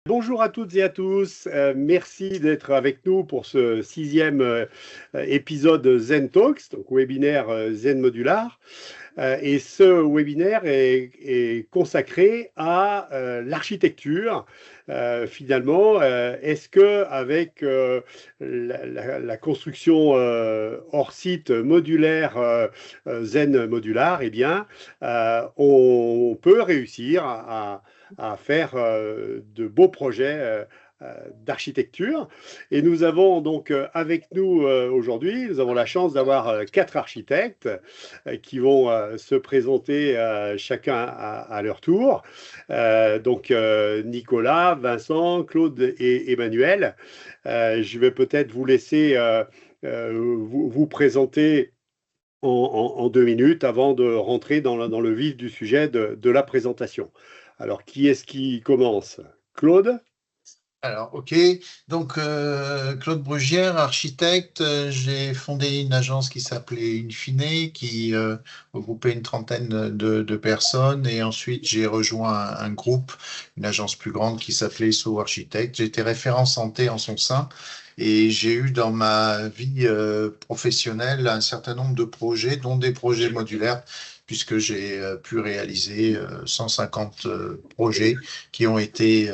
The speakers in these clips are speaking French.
Bonjour à toutes et à tous. Merci d'être avec nous pour ce 6e épisode Zen Talks, donc webinaire Zen Modular. Et ce webinaire est consacré à l'architecture. Finalement, est-ce que avec la construction hors site modulaire Zen Modular, eh bien, on peut réussir à faire de beaux projets d'architecture. Et nous avons donc avec nous aujourd'hui, nous avons la chance d'avoir 4 architectes qui vont se présenter chacun à leur tour. Donc Nicolas, Vincent, Claude et Emmanuel. Je vais peut-être vous laisser vous présenter en 2 minutes avant de rentrer dans le vif du sujet de la présentation. Alors, qui est-ce qui commence? Claude? Alors, ok. Donc, Claude Brugière, architecte. J'ai fondé une agence qui s'appelait Infine, qui regroupait une trentaine de personnes. Et ensuite, j'ai rejoint un groupe, une agence plus grande qui s'appelait So Architecte. J'étais référent santé en son sein. Et j'ai eu dans ma vie professionnelle un certain nombre de projets, dont des projets modulaires, puisque j'ai pu réaliser 150 projets qui ont été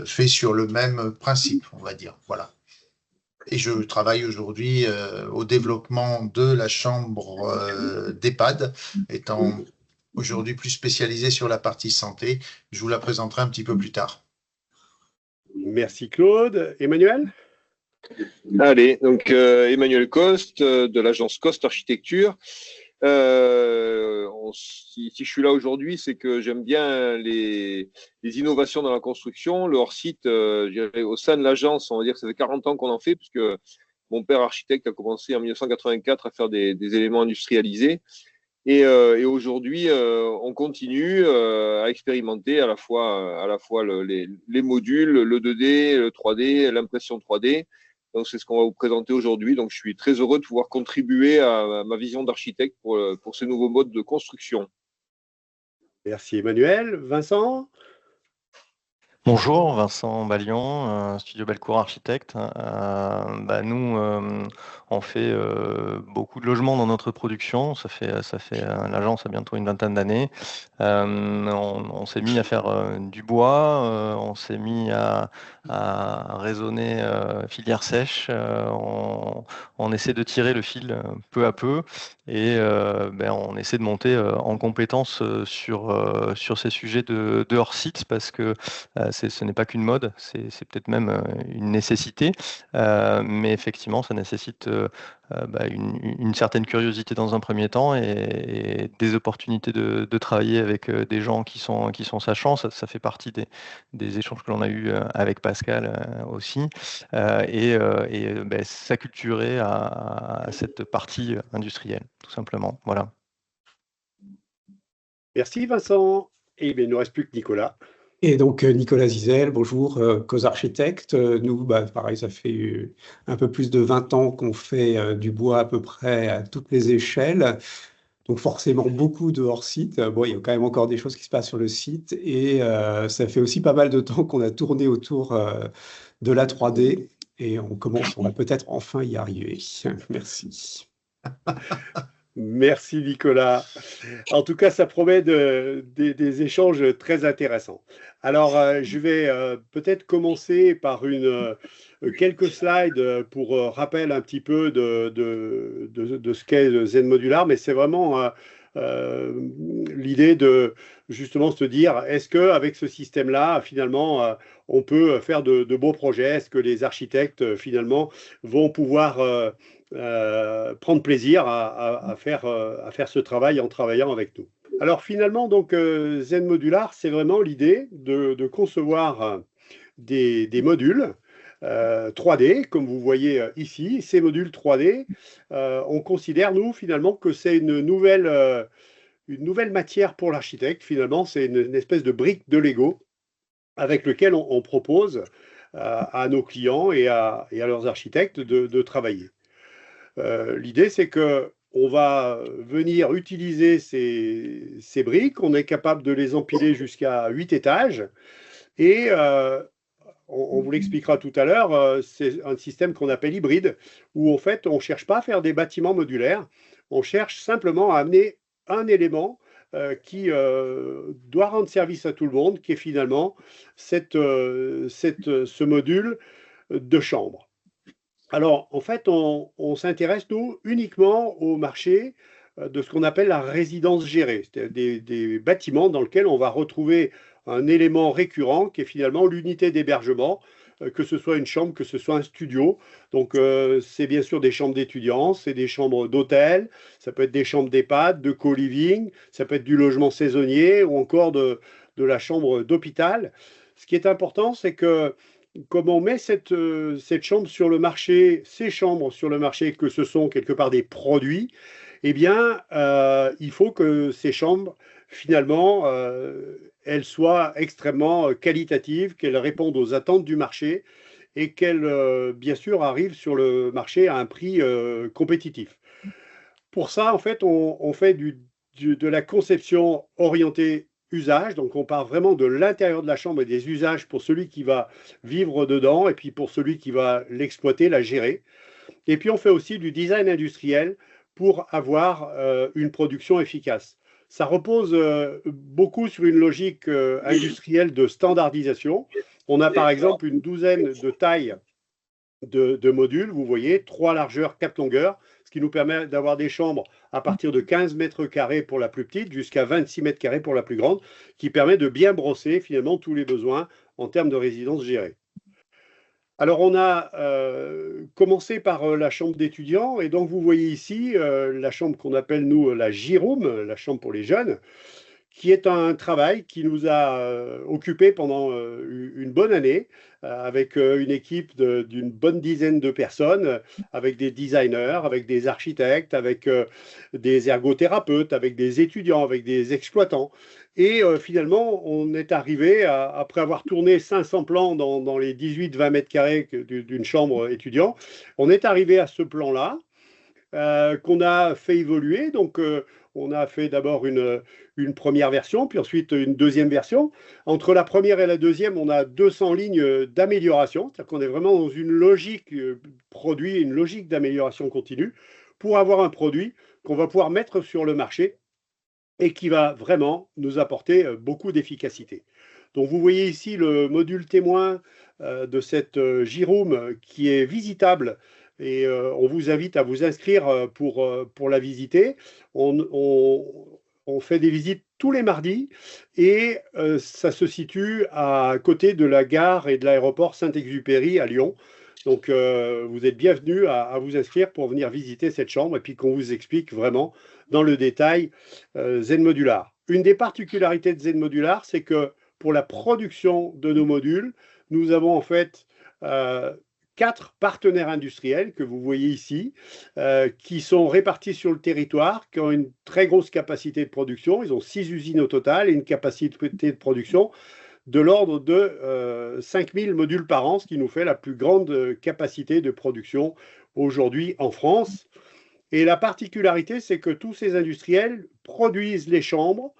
faits sur le même principe, on va dire. Voilà. Et je travaille aujourd'hui au développement de la chambre d'EHPAD, étant aujourd'hui plus spécialisé sur la partie santé. Je vous la présenterai un petit peu plus tard. Merci Claude. Emmanuel? Allez, donc Emmanuel Coste de l'agence Coste Architecture. Si je suis là aujourd'hui, c'est que j'aime bien les innovations dans la construction. Le hors-site, au sein de l'agence, on va dire que ça fait 40 ans qu'on en fait, puisque mon père architecte a commencé en 1984 à faire des éléments industrialisés. Et aujourd'hui, on continue à expérimenter à la fois les modules, le 2D, le 3D, l'impression 3D. Donc, c'est ce qu'on va vous présenter aujourd'hui. Donc, je suis très heureux de pouvoir contribuer à ma vision d'architecte pour ce nouveau mode de construction. Merci Emmanuel. Vincent? Bonjour, Vincent Ballion, Studio Belcourt Architecte. Nous, on fait beaucoup de logements dans notre production. L'agence a bientôt une vingtaine d'années. On s'est mis à faire du bois, on s'est mis à raisonner filière sèche. On essaie de tirer le fil peu à peu et on essaie de monter en compétence sur ces sujets de hors-site parce que ce n'est pas qu'une mode, c'est peut-être même une nécessité, mais effectivement, ça nécessite une certaine curiosité dans un premier temps et des opportunités de travailler avec des gens qui sont sachants. Ça fait partie des échanges que l'on a eus avec Pascal aussi, s'acculturer à cette partie industrielle, tout simplement. Voilà. Merci Vincent. Et bien, il ne nous reste plus que Nicolas. Et donc Nicolas Zizel, bonjour, Cause Architecte. Nous, pareil, ça fait un peu plus de 20 ans qu'on fait du bois à peu près à toutes les échelles. Donc forcément beaucoup de hors-site. Bon, il y a quand même encore des choses qui se passent sur le site. Et ça fait aussi pas mal de temps qu'on a tourné autour de la 3D. Et on va peut-être enfin y arriver. Merci. Merci Nicolas. En tout cas, ça promet des échanges très intéressants. Alors, je vais peut-être commencer par quelques slides pour rappel un petit peu de ce qu'est Zen Modular, mais c'est vraiment l'idée de justement se dire, est-ce qu'avec ce système-là, finalement, on peut faire de beaux projets? Est-ce que les architectes, finalement, vont pouvoir prendre plaisir à faire ce travail en travaillant avec nous? Alors finalement, donc, Zen Modular, c'est vraiment l'idée de concevoir des modules 3D, comme vous voyez ici. Ces modules 3D, on considère, nous, finalement, que c'est une nouvelle matière pour l'architecte. Finalement, c'est une espèce de brique de Lego avec lequel on propose à nos clients et à leurs architectes de travailler. L'idée, c'est que on va venir utiliser ces briques, on est capable de les empiler jusqu'à 8 étages et on vous l'expliquera tout à l'heure, c'est un système qu'on appelle hybride, où en fait, on ne cherche pas à faire des bâtiments modulaires, on cherche simplement à amener un élément qui doit rendre service à tout le monde, qui est finalement ce module de chambre. Alors, en fait, on s'intéresse, nous, uniquement au marché de ce qu'on appelle la résidence gérée, c'est-à-dire des bâtiments dans lesquels on va retrouver un élément récurrent qui est finalement l'unité d'hébergement, que ce soit une chambre, que ce soit un studio. Donc, c'est bien sûr des chambres d'étudiants, c'est des chambres d'hôtel, ça peut être des chambres d'EHPAD, de co-living, ça peut être du logement saisonnier ou encore de la chambre d'hôpital. Ce qui est important, c'est que comme on met cette chambre sur le marché, ces chambres sur le marché, que ce sont quelque part des produits, eh bien, il faut que ces chambres, finalement, elles soient extrêmement qualitatives, qu'elles répondent aux attentes du marché et qu'elles, bien sûr, arrivent sur le marché à un prix compétitif. Pour ça, en fait, on fait de la conception orientée usage, donc on part vraiment de l'intérieur de la chambre et des usages pour celui qui va vivre dedans et puis pour celui qui va l'exploiter, la gérer. Et puis on fait aussi du design industriel pour avoir une production efficace. Ça repose beaucoup sur une logique industrielle de standardisation. On a par exemple une douzaine de tailles de modules, vous voyez, 3 largeurs, 4 longueurs, ce qui nous permet d'avoir des chambres à partir de 15 mètres carrés pour la plus petite jusqu'à 26 mètres carrés pour la plus grande, qui permet de bien brosser finalement tous les besoins en termes de résidence gérée. Alors on a commencé par la chambre d'étudiants et donc vous voyez ici la chambre qu'on appelle nous la J-Room, la chambre pour les jeunes, qui est un travail qui nous a occupés pendant une bonne année, avec une équipe d'une bonne dizaine de personnes, avec des designers, avec des architectes, avec des ergothérapeutes, avec des étudiants, avec des exploitants. Et finalement, on est arrivé, après avoir tourné 500 plans dans les 18-20 mètres carrés d'une chambre étudiant, on est arrivé à ce plan-là, qu'on a fait évoluer. Donc, on a fait d'abord une première version, puis ensuite une deuxième version. Entre la première et la deuxième, on a 200 lignes d'amélioration, c'est-à-dire qu'on est vraiment dans une logique produit, une logique d'amélioration continue, pour avoir un produit qu'on va pouvoir mettre sur le marché et qui va vraiment nous apporter beaucoup d'efficacité. Donc, vous voyez ici le module témoin de cette J-Room qui est visitable. Et on vous invite à vous inscrire pour la visiter. On fait des visites tous les mardis et ça se situe à côté de la gare et de l'aéroport Saint-Exupéry à Lyon. Donc, vous êtes bienvenus à vous inscrire pour venir visiter cette chambre et puis qu'on vous explique vraiment dans le détail Zen Modular. Une des particularités de Zen Modular, c'est que pour la production de nos modules, nous avons en fait 4 partenaires industriels que vous voyez ici, qui sont répartis sur le territoire, qui ont une très grosse capacité de production. Ils ont 6 usines au total et une capacité de production de l'ordre de 5000 modules par an, ce qui nous fait la plus grande capacité de production aujourd'hui en France. Et la particularité, c'est que tous ces industriels produisent les chambres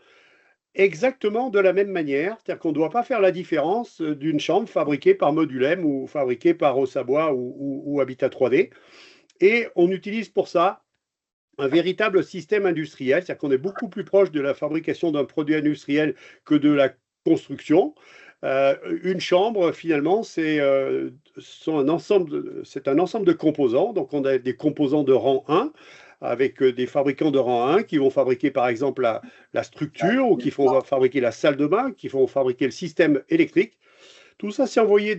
exactement de la même manière, c'est-à-dire qu'on ne doit pas faire la différence d'une chambre fabriquée par Modulem ou fabriquée par Ossabois ou Habitat 3D. Et on utilise pour ça un véritable système industriel, c'est-à-dire qu'on est beaucoup plus proche de la fabrication d'un produit industriel que de la construction. Une chambre, finalement, c'est un ensemble de composants. Donc, on a des composants de rang 1 avec des fabricants de rang 1 qui vont fabriquer, par exemple, la structure ou qui vont fabriquer la salle de bain, qui vont fabriquer le système électrique. Tout ça, c'est envoyé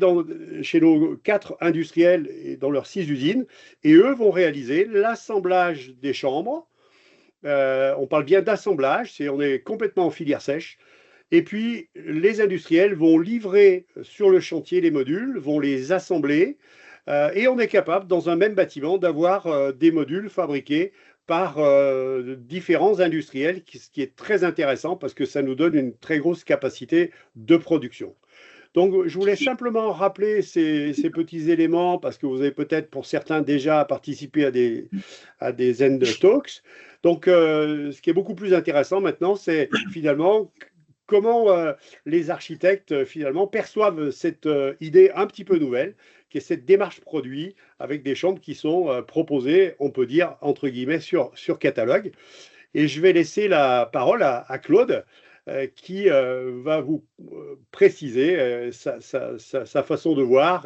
chez nos 4 industriels et dans leurs 6 usines. Et eux vont réaliser l'assemblage des chambres. On parle bien d'assemblage, on est complètement en filière sèche. Et puis, les industriels vont livrer sur le chantier les modules, vont les assembler, et on est capable, dans un même bâtiment, d'avoir des modules fabriqués par différents industriels, ce qui est très intéressant parce que ça nous donne une très grosse capacité de production. Donc, je voulais simplement rappeler ces petits éléments parce que vous avez peut-être, pour certains, déjà participé à des Zen Talks. Donc, ce qui est beaucoup plus intéressant maintenant, c'est finalement comment les architectes finalement perçoivent cette idée un petit peu nouvelle, qui est cette démarche produit avec des chambres qui sont proposées, on peut dire, entre guillemets, sur catalogue. Et je vais laisser la parole à Claude, qui va vous préciser sa façon de voir.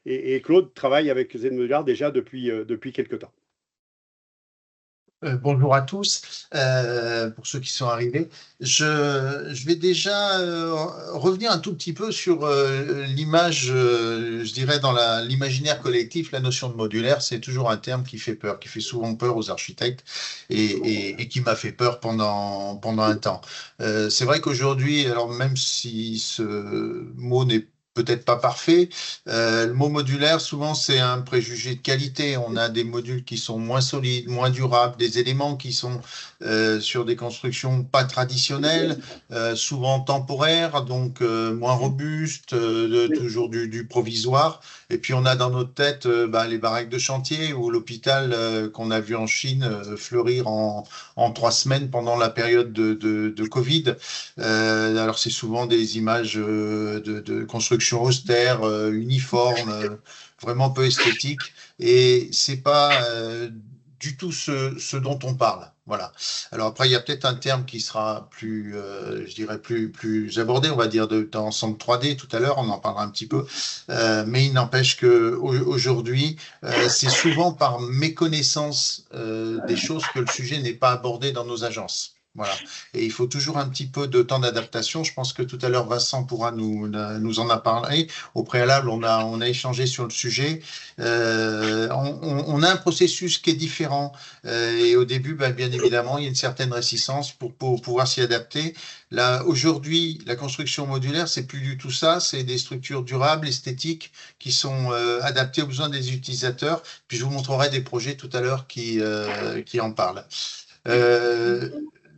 Et Claude travaille avec Zen Modular déjà depuis quelque temps. Bonjour à tous, pour ceux qui sont arrivés. Je vais déjà revenir un tout petit peu sur l'image, je dirais dans l'imaginaire collectif, la notion de modulaire, c'est toujours un terme qui fait peur, qui fait souvent peur aux architectes et qui m'a fait peur pendant un temps. C'est vrai qu'aujourd'hui, alors même si ce mot n'est peut-être pas parfait. Le mot modulaire, souvent, c'est un préjugé de qualité. On a des modules qui sont moins solides, moins durables, des éléments qui sont sur des constructions pas traditionnelles, souvent temporaires, donc moins robustes, toujours du provisoire. Et puis, on a dans notre tête les baraques de chantier ou l'hôpital qu'on a vu en Chine fleurir en 3 semaines pendant la période de Covid. Alors, c'est souvent des images de construction austère, uniforme, vraiment peu esthétique, et c'est pas du tout ce dont on parle. Voilà. Alors après, il y a peut-être un terme qui sera plus, je dirais plus abordé, on va dire d'ensemble 3D tout à l'heure, on en parlera un petit peu, mais il n'empêche que aujourd'hui, c'est souvent par méconnaissance des choses que le sujet n'est pas abordé dans nos agences. Voilà. Et il faut toujours un petit peu de temps d'adaptation. Je pense que tout à l'heure, Vincent pourra nous en a parlé. Au préalable, on a échangé sur le sujet. On a un processus qui est différent. Et au début, bien évidemment, il y a une certaine réticence pour pouvoir s'y adapter. Là, aujourd'hui, la construction modulaire, c'est plus du tout ça. C'est des structures durables, esthétiques, qui sont adaptées aux besoins des utilisateurs. Puis je vous montrerai des projets tout à l'heure qui en parlent.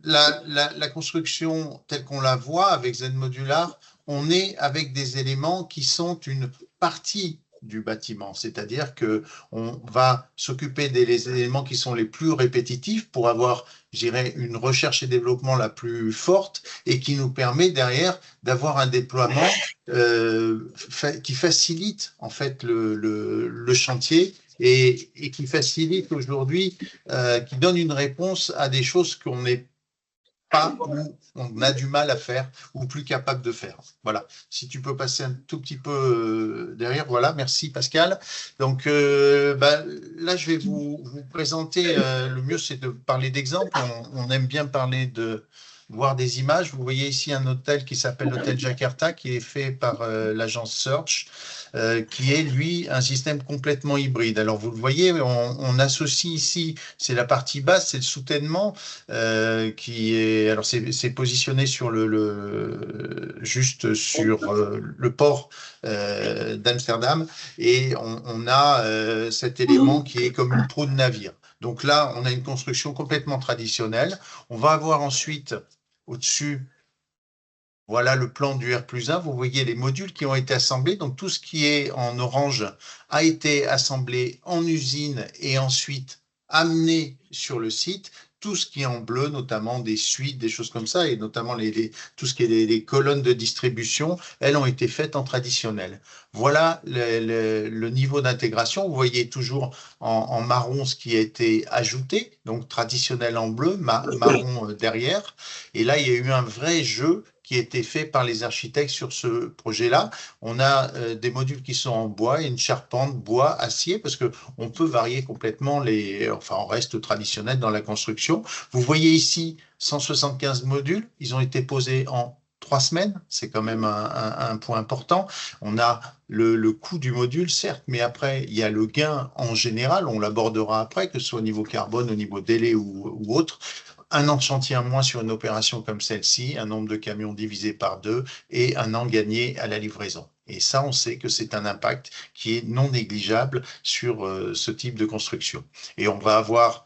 La construction telle qu'on la voit avec Zen Modular, on est avec des éléments qui sont une partie du bâtiment, c'est-à-dire que on va s'occuper des éléments qui sont les plus répétitifs pour avoir, je dirais, une recherche et développement la plus forte et qui nous permet derrière d'avoir un déploiement qui facilite en fait le chantier et qui facilite aujourd'hui, qui donne une réponse à des choses qu'on n'est pas ou on a du mal à faire ou plus capable de faire. Voilà. Si tu peux passer un tout petit peu derrière. Voilà. Merci Pascal. Donc là, je vais vous présenter. Le mieux, c'est de parler d'exemples. On aime bien parler voir des images. Vous voyez ici un hôtel qui s'appelle l'hôtel Jakarta, qui est fait par l'agence Search, qui est, lui, un système complètement hybride. Alors, vous le voyez, on associe ici, c'est la partie basse, c'est le soutènement, qui est, alors c'est positionné sur juste sur le port d'Amsterdam, et on a cet élément qui est comme une proue de navire. Donc là, on a une construction complètement traditionnelle. On va avoir ensuite, au-dessus, voilà le plan du R+1. Vous voyez les modules qui ont été assemblés. Donc, tout ce qui est en orange a été assemblé en usine et ensuite amené sur le site. Tout ce qui est en bleu, notamment des suites, des choses comme ça, et notamment tout ce qui est les colonnes de distribution, elles ont été faites en traditionnel. Voilà le niveau d'intégration. Vous voyez toujours en marron ce qui a été ajouté, donc traditionnel en bleu, marron derrière. Et là, il y a eu un vrai jeu qui a été fait par les architectes sur ce projet-là. On a des modules qui sont en bois et une charpente bois, acier, parce qu'on peut varier complètement on reste traditionnel dans la construction. Vous voyez ici 175 modules, ils ont été posés en 3 semaines, c'est quand même un point important. On a le coût du module, certes, mais après, il y a le gain en général, on l'abordera après, que ce soit au niveau carbone, au niveau délai ou autre. Un an de chantier en moins sur une opération comme celle-ci, un nombre de camions divisé par 2 et un an gagné à la livraison. Et ça, on sait que c'est un impact qui est non négligeable sur ce type de construction. Et on va avoir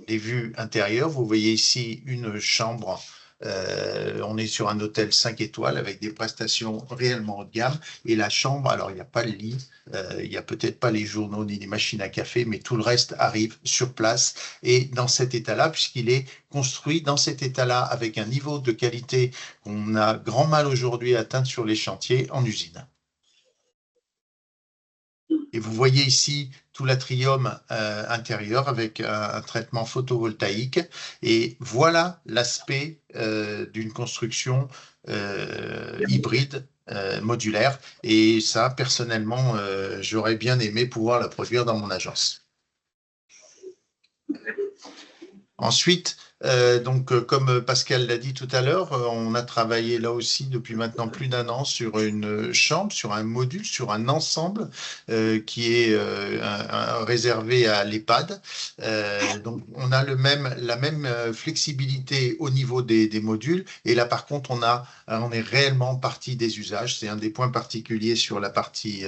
des vues intérieures. Vous voyez ici une chambre On est sur un hôtel 5 étoiles avec des prestations réellement haut de gamme. Et la chambre, alors il n'y a pas le lit, il n'y a peut-être pas les journaux ni les machines à café, mais tout le reste arrive sur place et dans cet état-là, puisqu'il est construit dans cet état-là avec un niveau de qualité qu'on a grand mal aujourd'hui à atteindre sur les chantiers en usine. Et vous voyez ici tout l'atrium intérieur avec un traitement photovoltaïque. Et voilà l'aspect d'une construction hybride modulaire. Et ça, personnellement, j'aurais bien aimé pouvoir la produire dans mon agence. Ensuite, comme Pascal l'a dit tout à l'heure, on a travaillé là aussi depuis maintenant plus d'1 an sur une chambre, sur un module, sur un ensemble qui est réservé à l'EHPAD. Donc, on a la même flexibilité au niveau des modules. Et là, par contre, on est réellement parti des usages. C'est un des points particuliers sur la partie,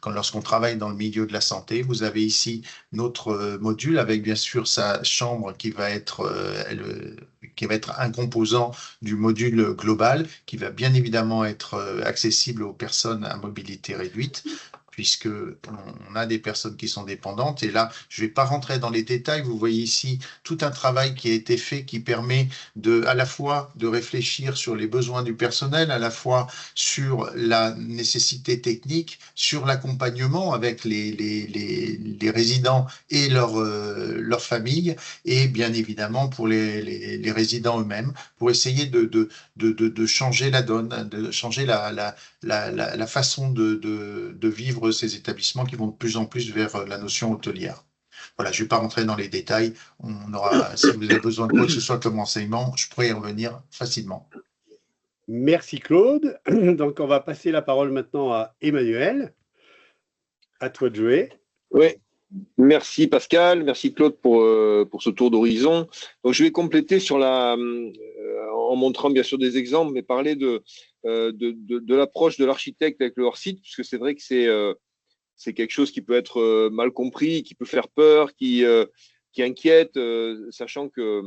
lorsqu'on travaille dans le milieu de la santé. Vous avez ici notre module avec bien sûr sa chambre qui va être un composant du module global qui va bien évidemment être accessible aux personnes à mobilité réduite, puisque on a des personnes qui sont dépendantes. Et là, je ne vais pas rentrer dans les détails. Vous voyez ici tout un travail qui a été fait qui permet à la fois de réfléchir sur les besoins du personnel, à la fois sur la nécessité technique, sur l'accompagnement avec les résidents et leur famille, et bien évidemment pour les résidents eux-mêmes, pour essayer de changer la donne, de changer la façon de vivre ces établissements qui vont de plus en plus vers la notion hôtelière. Voilà, je ne vais pas rentrer dans les détails. Si vous avez besoin de quoi que ce soit comme enseignement, je pourrais y revenir facilement. Merci Claude. Donc on va passer la parole maintenant à Emmanuel. À toi de jouer. Oui. Merci Pascal, merci Claude pour ce tour d'horizon. Donc je vais compléter en montrant bien sûr des exemples, mais parler de l'approche de l'architecte avec le hors-site, puisque c'est vrai que c'est quelque chose qui peut être mal compris, qui peut faire peur, qui inquiète, sachant que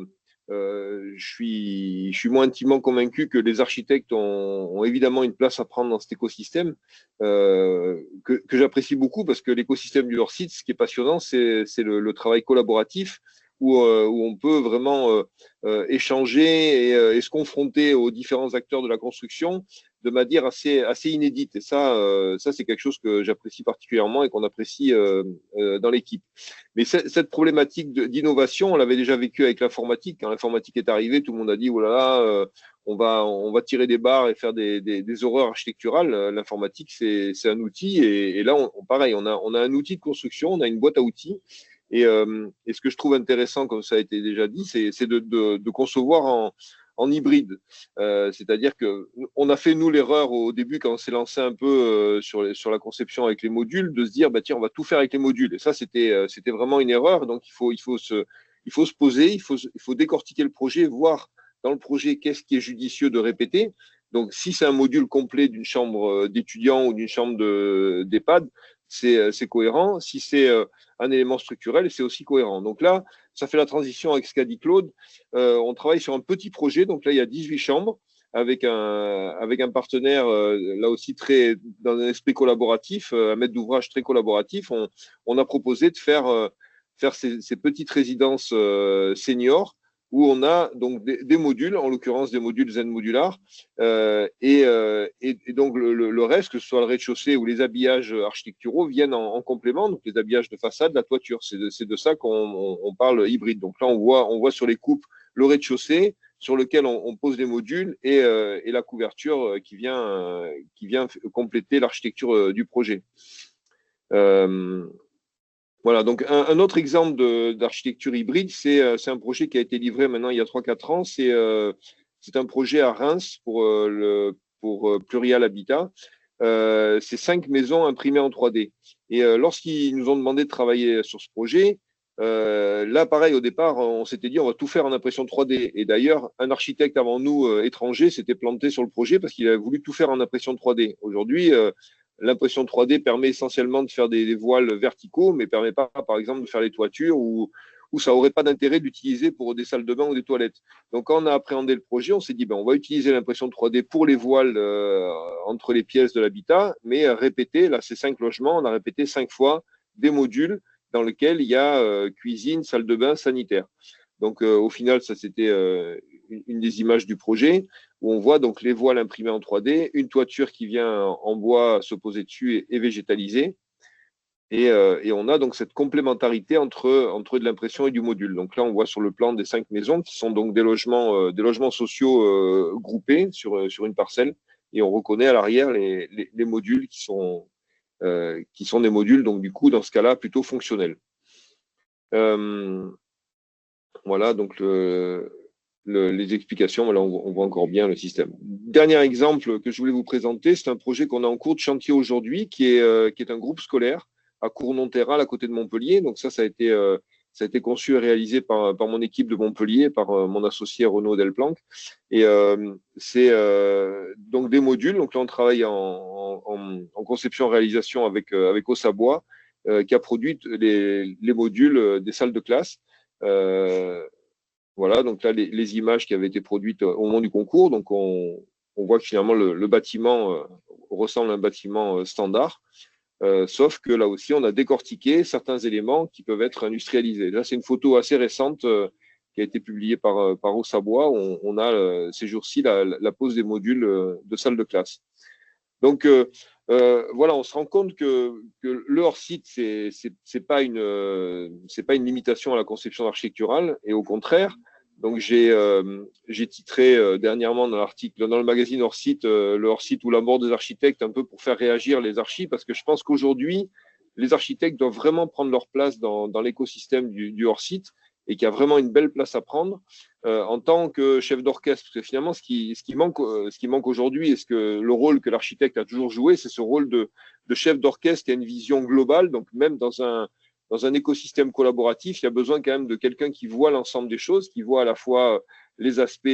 je suis moins intimement convaincu que les architectes ont évidemment une place à prendre dans cet écosystème que j'apprécie beaucoup, parce que l'écosystème du hors-site, ce qui est passionnant, c'est le travail collaboratif où on peut vraiment échanger et se confronter aux différents acteurs de la construction de manière assez inédite. Et ça c'est quelque chose que j'apprécie particulièrement et qu'on apprécie dans l'équipe. Mais cette problématique d'innovation, on l'avait déjà vécu avec l'informatique. Quand l'informatique est arrivée, tout le monde a dit oh là là, on va tirer des barres et faire des horreurs architecturales. L'informatique, c'est un outil. Et là, pareil, on a un outil de construction, on a une boîte à outils. Et ce que je trouve intéressant, comme ça a été déjà dit, c'est de concevoir en hybride. C'est-à-dire qu'on a fait, nous, l'erreur au début, quand on s'est lancé un peu sur la conception avec les modules, de se dire, bah, tiens, on va tout faire avec les modules. Et ça, c'était vraiment une erreur. Donc, il faut se poser, il faut décortiquer le projet, voir dans le projet qu'est-ce qui est judicieux de répéter. Donc, si c'est un module complet d'une chambre d'étudiant ou d'une chambre d'EHPAD, c'est cohérent. Si c'est un élément structurel, c'est aussi cohérent. Donc là, ça fait la transition avec ce qu'a dit Claude. On travaille sur un petit projet. Donc là, il y a 18 chambres avec un partenaire, là aussi, dans un esprit collaboratif, un maître d'ouvrage très collaboratif. On a proposé de faire ces petites résidences seniors où on a donc des modules, en l'occurrence des modules Zen Modular, et donc le reste, que ce soit le rez-de-chaussée ou les habillages architecturaux, viennent en complément, donc les habillages de façade, la toiture. C'est de ça qu'on parle hybride. Donc là, on voit sur les coupes le rez-de-chaussée, sur lequel on pose les modules, et la couverture qui vient compléter l'architecture du projet. Voilà, donc un autre exemple d'architecture hybride, c'est un projet qui a été livré maintenant il y a 3-4 ans. C'est un projet à Reims pour Plurial Habitat. C'est 5 maisons imprimées en 3D. Et lorsqu'ils nous ont demandé de travailler sur ce projet, là, pareil, au départ, on s'était dit on va tout faire en impression 3D. Et d'ailleurs, un architecte avant nous, étranger, s'était planté sur le projet parce qu'il avait voulu tout faire en impression 3D. Aujourd'hui, l'impression 3D permet essentiellement de faire des voiles verticaux, mais ne permet pas, par exemple, de faire les toitures ou où ça n'aurait pas d'intérêt d'utiliser pour des salles de bain ou des toilettes. Donc, quand on a appréhendé le projet, on s'est dit, on va utiliser l'impression 3D pour les voiles entre les pièces de l'habitat, mais répéter, là, ces 5 logements, on a répété 5 fois des modules dans lesquels il y a cuisine, salle de bain, sanitaire. Donc, au final, ça, c'était une des images du projet où on voit donc les voiles imprimées en 3D, une toiture qui vient en bois se poser dessus et végétalisée. Et on a donc cette complémentarité entre de l'impression et du module. Donc là, on voit sur le plan des 5 maisons qui sont donc des logements sociaux groupés sur une parcelle. Et on reconnaît à l'arrière les modules qui sont des modules, donc du coup, dans ce cas-là, plutôt fonctionnels. Voilà, donc les explications, voilà, on voit encore bien le système. Dernier exemple que je voulais vous présenter, c'est un projet qu'on a en cours de chantier aujourd'hui, qui est un groupe scolaire à Cournon-Terral, à côté de Montpellier. Donc ça a été conçu et réalisé par mon équipe de Montpellier, par mon associé Renaud Delplanque. Et c'est donc des modules. Donc là, on travaille en conception-réalisation avec Ossabois, qui a produit les modules des salles de classe. Voilà, donc là, les images qui avaient été produites au moment du concours. Donc, on voit que finalement, le bâtiment ressemble à un bâtiment standard, sauf que là aussi, on a décortiqué certains éléments qui peuvent être industrialisés. Là, c'est une photo assez récente qui a été publiée par Ossabois. On a ces jours-ci la pose des modules de salle de classe. Donc, voilà, on se rend compte que le hors-site, c'est pas une limitation à la conception architecturale, et au contraire. Donc, j'ai titré dernièrement dans l'article, dans le magazine Hors-site, le hors-site ou la mort des architectes, un peu pour faire réagir les archis, parce que je pense qu'aujourd'hui, les architectes doivent vraiment prendre leur place dans l'écosystème du hors-site, et qu'il y a vraiment une belle place à prendre en tant que chef d'orchestre. Parce que finalement, ce qui manque aujourd'hui, et le rôle que l'architecte a toujours joué, c'est ce rôle de chef d'orchestre qui a une vision globale. Donc, même dans un écosystème collaboratif, il y a besoin quand même de quelqu'un qui voit l'ensemble des choses, qui voit à la fois les aspects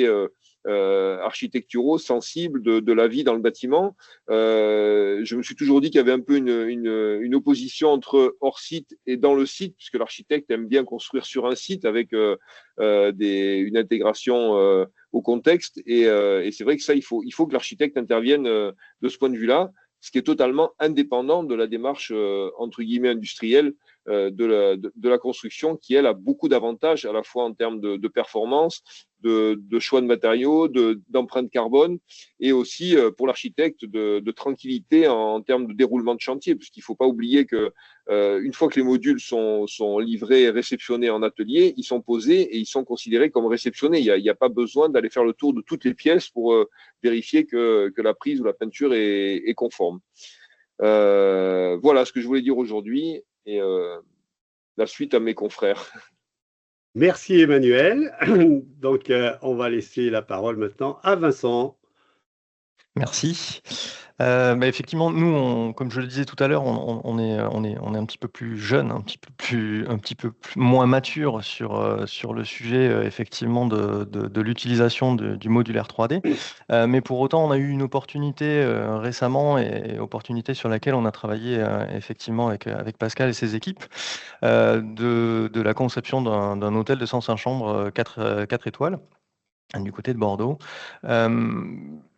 architecturaux, sensibles de la vie dans le bâtiment. Je me suis toujours dit qu'il y avait un peu une opposition entre hors site et dans le site, puisque l'architecte aime bien construire sur un site avec une intégration au contexte. Et c'est vrai que ça, il faut que l'architecte intervienne de ce point de vue-là, ce qui est totalement indépendant de la démarche entre guillemets industrielle de la construction, qui elle a beaucoup d'avantages à la fois en termes de performance, de choix de matériaux, d'empreinte carbone, et aussi pour l'architecte de tranquillité en termes de déroulement de chantier, puisqu'il ne faut pas oublier que une fois que les modules sont livrés et réceptionnés en atelier, ils sont posés et ils sont considérés comme réceptionnés. Il n'y a pas besoin d'aller faire le tour de toutes les pièces pour vérifier que la prise ou la peinture est conforme. Voilà ce que je voulais dire aujourd'hui, et la suite à mes confrères. Merci Emmanuel. Donc, on va laisser la parole maintenant à Vincent. Merci. Effectivement, nous, comme je le disais tout à l'heure, on est un petit peu plus jeune, un petit peu moins mature sur le sujet effectivement de l'utilisation du modulaire 3D. Mais pour autant, on a eu une opportunité récemment, et opportunité sur laquelle on a travaillé effectivement avec Pascal et ses équipes, de la conception d'un hôtel de 105 chambres 4 étoiles du côté de Bordeaux.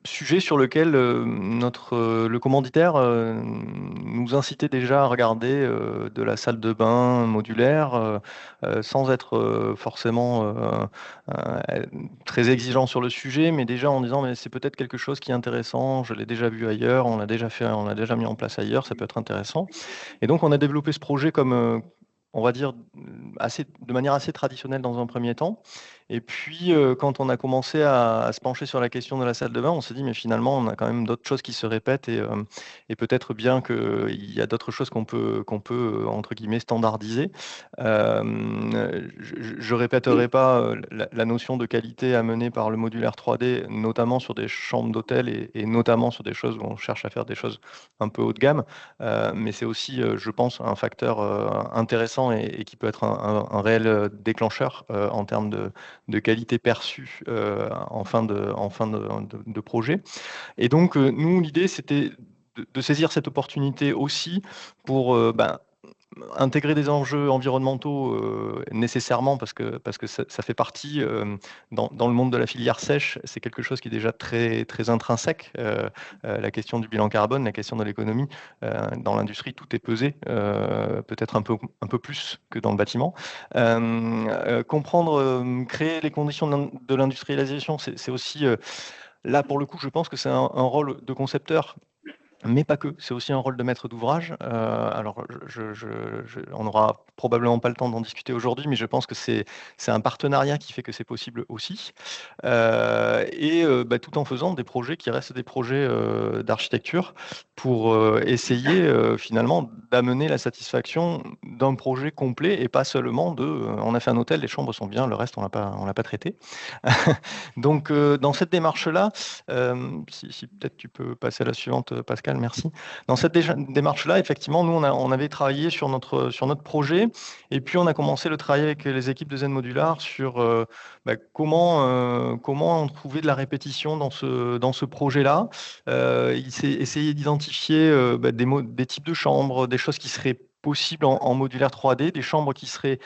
Sujet sur lequel le commanditaire nous incitait déjà à regarder de la salle de bain modulaire, sans être forcément très exigeant sur le sujet, mais déjà en disant mais c'est peut-être quelque chose qui est intéressant, je l'ai déjà vu ailleurs, on l'a déjà fait, on l'a déjà mis en place ailleurs, ça peut être intéressant. Et donc on a développé ce projet comme on va dire de manière assez traditionnelle dans un premier temps. Et puis, quand on a commencé à se pencher sur la question de la salle de bain, on s'est dit, mais finalement, on a quand même d'autres choses qui se répètent, et peut-être bien qu'il y a d'autres choses qu'on peut entre guillemets, standardiser. Je ne répéterai pas la notion de qualité amenée par le modulaire 3D, notamment sur des chambres d'hôtel et notamment sur des choses où on cherche à faire des choses un peu haut de gamme. Mais c'est aussi, je pense, un facteur intéressant et qui peut être un réel déclencheur en termes de qualité perçue en fin de projet. Et donc, nous, l'idée, c'était de saisir cette opportunité aussi pour intégrer des enjeux environnementaux nécessairement parce que ça fait partie dans le monde de la filière sèche, c'est quelque chose qui est déjà très, très intrinsèque. La question du bilan carbone, la question de l'économie, dans l'industrie, tout est pesé, peut-être un peu plus que dans le bâtiment. Comprendre, créer les conditions de l'industrialisation, c'est aussi, là pour le coup, je pense que c'est un rôle de concepteur. Mais pas que, c'est aussi un rôle de maître d'ouvrage. Alors, on n'aura probablement pas le temps d'en discuter aujourd'hui, mais je pense que c'est un partenariat qui fait que c'est possible aussi. Tout en faisant des projets qui restent des projets d'architecture pour essayer finalement d'amener la satisfaction d'un projet complet et pas seulement on a fait un hôtel, les chambres sont bien, le reste on l'a pas traité. Donc, dans cette démarche-là, si peut-être tu peux passer à la suivante, Pascal, merci. Dans cette démarche-là, effectivement, nous, on avait travaillé sur notre projet et puis on a commencé le travail avec les équipes de Zen Modular sur comment trouver de la répétition dans ce projet-là. Il s'est essayé d'identifier des types de chambres, des choses qui seraient possibles en modulaire 3D, des chambres qui seraient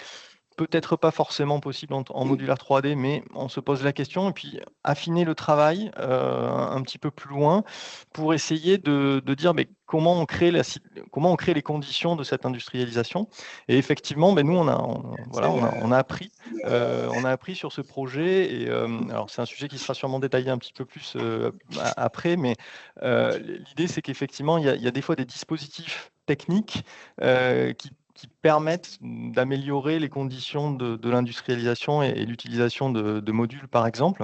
peut-être pas forcément possible en modulaire 3D, mais on se pose la question et puis affiner le travail un petit peu plus loin pour essayer de dire comment on crée les conditions de cette industrialisation. Et effectivement, nous on a appris sur ce projet. Et alors c'est un sujet qui sera sûrement détaillé un petit peu plus après, mais l'idée c'est qu'effectivement il y a des fois des dispositifs techniques qui permettent d'améliorer les conditions de l'industrialisation et l'utilisation de modules, par exemple.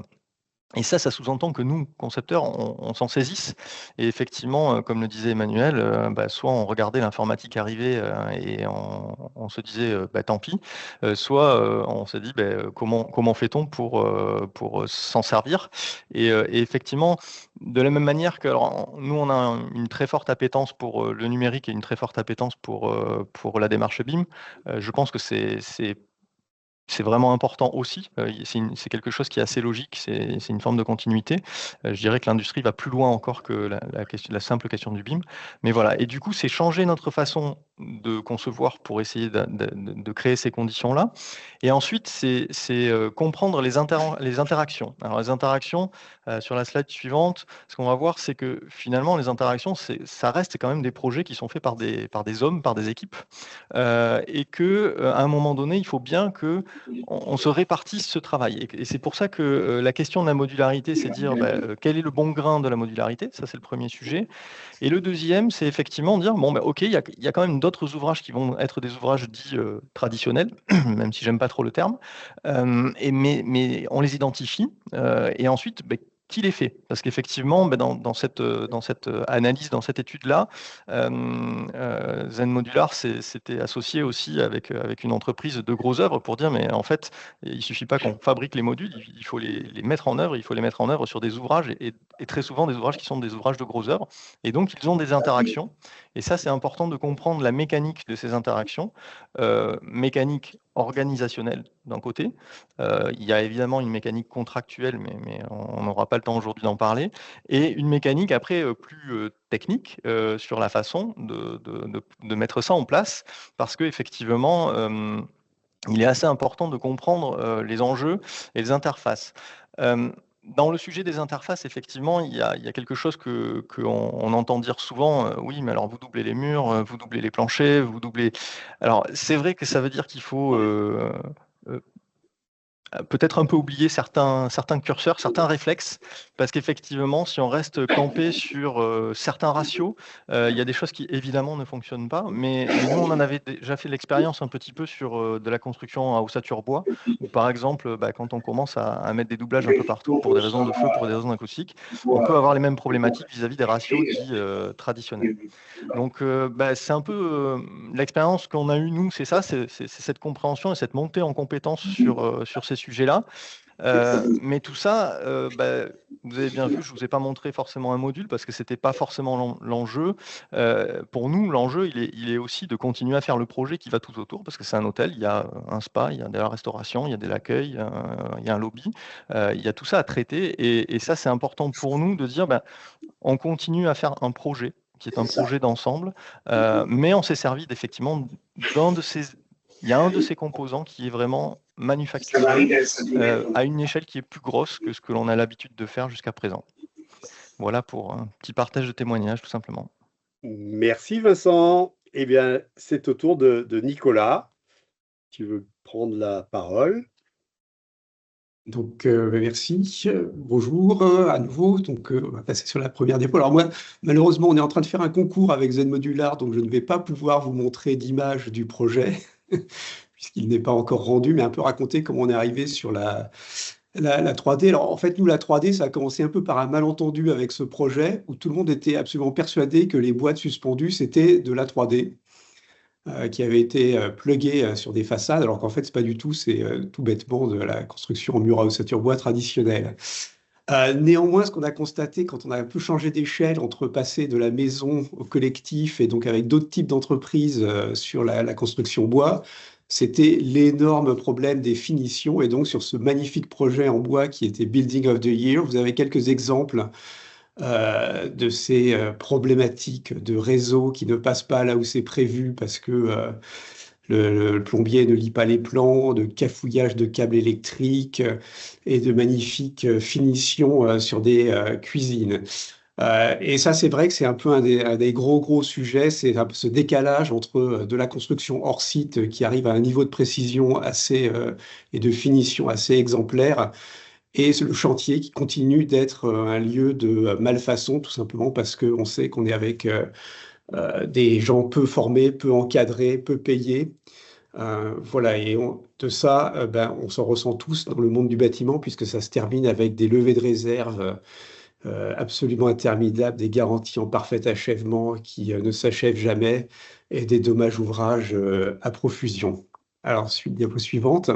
Et ça sous-entend que nous, concepteurs, on s'en saisisse. Et effectivement, comme le disait Emmanuel, soit on regardait l'informatique arriver et on se disait tant pis, soit on s'est dit comment fait-on pour s'en servir. Et effectivement, de la même manière que nous, on a une très forte appétence pour le numérique et une très forte appétence pour la démarche BIM. Je pense que c'est vraiment important aussi. C'est quelque chose qui est assez logique, c'est une forme de continuité. Je dirais que l'industrie va plus loin encore que la simple question du BIM. Mais voilà, et du coup, c'est changer notre façon de concevoir pour essayer de créer ces conditions-là. Et ensuite, c'est comprendre les interactions. Alors les interactions, sur la slide suivante, ce qu'on va voir, c'est que finalement, les interactions, ça reste quand même des projets qui sont faits par des hommes, par des équipes, et qu'à un moment donné, il faut bien qu'on se répartisse ce travail. Et c'est pour ça que la question de la modularité, c'est dire quel est le bon grain de la modularité, ça c'est le premier sujet. Et le deuxième, c'est effectivement dire, ok, il y a quand même d'autres ouvrages qui vont être des ouvrages dits traditionnels, même si j'aime pas trop le terme, mais on les identifie, et ensuite, qui les fait? Parce qu'effectivement, dans cette analyse, dans cette étude-là, Zen Modular s'était associé aussi avec une entreprise de gros œuvres pour dire, mais en fait, il ne suffit pas qu'on fabrique les modules, il faut les mettre en œuvre, il faut les mettre en œuvre sur des ouvrages, et très souvent des ouvrages qui sont des ouvrages de gros œuvres. Et donc, ils ont des interactions. Et ça, c'est important de comprendre la mécanique de ces interactions, mécanique organisationnelle d'un côté. Il y a évidemment une mécanique contractuelle, mais on n'aura pas le temps aujourd'hui d'en parler, et une mécanique après plus technique sur la façon de mettre ça en place, parce qu'effectivement, il est assez important de comprendre les enjeux et les interfaces. Dans le sujet des interfaces, effectivement, il y a quelque chose qu'on entend dire souvent, oui, mais alors vous doublez les murs, vous doublez les planchers, vous doublez... Alors, c'est vrai que ça veut dire qu'il faut peut-être un peu oublier certains curseurs, certains réflexes, parce qu'effectivement, si on reste campé sur certains ratios, il y a des choses qui évidemment ne fonctionnent pas, mais nous, on en avait déjà fait l'expérience un petit peu sur de la construction à ossature bois, où par exemple, quand on commence à mettre des doublages un peu partout pour des raisons de feu, pour des raisons acoustiques, on peut avoir les mêmes problématiques vis-à-vis des ratios dits traditionnels. Donc, c'est un peu l'expérience qu'on a eue, nous, c'est ça, c'est cette compréhension et cette montée en compétence sur ces sujets-là. Mais tout ça, vous avez bien vu, je ne vous ai pas montré forcément un module parce que ce n'était pas forcément l'enjeu. Pour nous, l'enjeu, il est aussi de continuer à faire le projet qui va tout autour, parce que c'est un hôtel, il y a un spa, il y a de la restauration, il y a de l'accueil, il y a un lobby, il y a tout ça à traiter. Et ça, c'est important pour nous de dire, on continue à faire un projet qui est un projet d'ensemble, mais on s'est servi effectivement il y a un de ces composants qui est vraiment manufacturé à une échelle qui est plus grosse que ce que l'on a l'habitude de faire jusqu'à présent. Voilà pour un petit partage de témoignages, tout simplement. Merci Vincent. Eh bien, c'est au tour de Nicolas. Tu veux prendre la parole? Donc, merci. Bonjour à nouveau. Donc, on va passer sur la première diapo. Alors moi, malheureusement, on est en train de faire un concours avec Zen Modular, donc je ne vais pas pouvoir vous montrer d'image du projet, puisqu'il n'est pas encore rendu, mais un peu raconter comment on est arrivé sur la 3D. Alors, en fait, nous, la 3D, ça a commencé un peu par un malentendu avec ce projet, où tout le monde était absolument persuadé que les boîtes suspendues, c'était de la 3D. Qui avait été plugué sur des façades, alors qu'en fait, c'est pas du tout, c'est tout bêtement de la construction en mur à ossature bois traditionnelle. Néanmoins, ce qu'on a constaté quand on a un peu changé d'échelle entre passer de la maison au collectif et donc avec d'autres types d'entreprises sur la construction bois, c'était l'énorme problème des finitions. Et donc, sur ce magnifique projet en bois qui était Building of the Year, vous avez quelques exemples de ces problématiques de réseau qui ne passent pas là où c'est prévu parce que le plombier ne lit pas les plans, de cafouillage de câbles électriques et de magnifiques finitions sur des cuisines. Et ça, c'est vrai que c'est un peu un des gros sujets, c'est ce décalage entre de la construction hors site qui arrive à un niveau de précision assez et de finition assez exemplaire, et le chantier qui continue d'être un lieu de malfaçon, tout simplement parce qu'on sait qu'on est avec des gens peu formés, peu encadrés, peu payés. Voilà, et de ça, on s'en ressent tous dans le monde du bâtiment, puisque ça se termine avec des levées de réserve absolument interminables, des garanties en parfait achèvement qui ne s'achèvent jamais, et des dommages ouvrages à profusion. Alors, diapo suivante.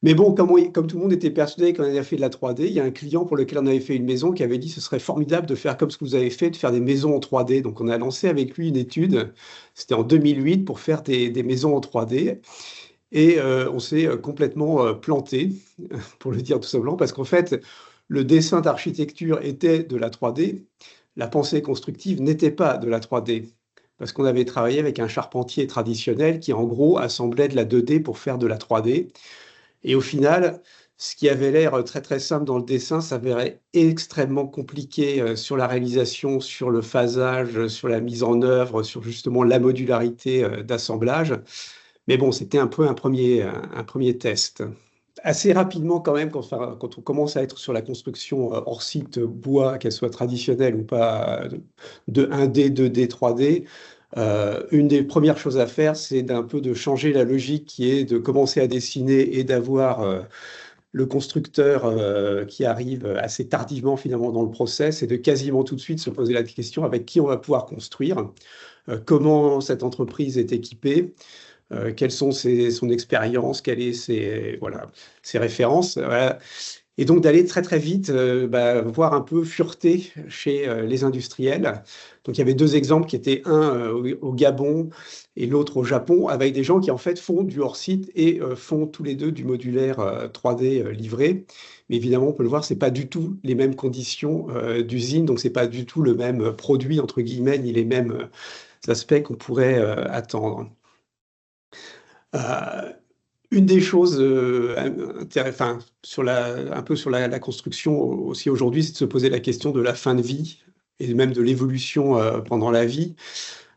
Mais bon, comme tout le monde était persuadé qu'on avait fait de la 3D, il y a un client pour lequel on avait fait une maison qui avait dit ce serait formidable de faire comme ce que vous avez fait, de faire des maisons en 3D. Donc on a lancé avec lui une étude, c'était en 2008, pour faire des maisons en 3D. Et on s'est complètement planté, pour le dire tout simplement, parce qu'en fait, le dessin d'architecture était de la 3D, la pensée constructive n'était pas de la 3D. Parce qu'on avait travaillé avec un charpentier traditionnel qui, en gros, assemblait de la 2D pour faire de la 3D. Et au final, ce qui avait l'air très simple dans le dessin s'avérait extrêmement compliqué sur la réalisation, sur le phasage, sur la mise en œuvre, sur justement la modularité d'assemblage. Mais bon, c'était un peu un premier test. Assez rapidement quand même, quand on commence à être sur la construction hors site bois, qu'elle soit traditionnelle ou pas, de 1D, 2D, 3D, une des premières choses à faire, c'est d'un peu de changer la logique qui est de commencer à dessiner et d'avoir le constructeur qui arrive assez tardivement finalement dans le process, et de quasiment tout de suite se poser la question avec qui on va pouvoir construire, comment cette entreprise est équipée, quelles sont son expérience, quelles sont ses références. Voilà. Et donc d'aller très vite voir un peu fureter chez les industriels. Donc il y avait deux exemples qui étaient un au Gabon et l'autre au Japon, avec des gens qui en fait font du hors-site et font tous les deux du modulaire 3D livré. Mais évidemment, on peut le voir, c'est pas du tout les mêmes conditions d'usine, donc c'est pas du tout le même produit entre guillemets, ni les mêmes aspects qu'on pourrait attendre. Une des choses un peu sur la construction aussi aujourd'hui, c'est de se poser la question de la fin de vie et même de l'évolution pendant la vie.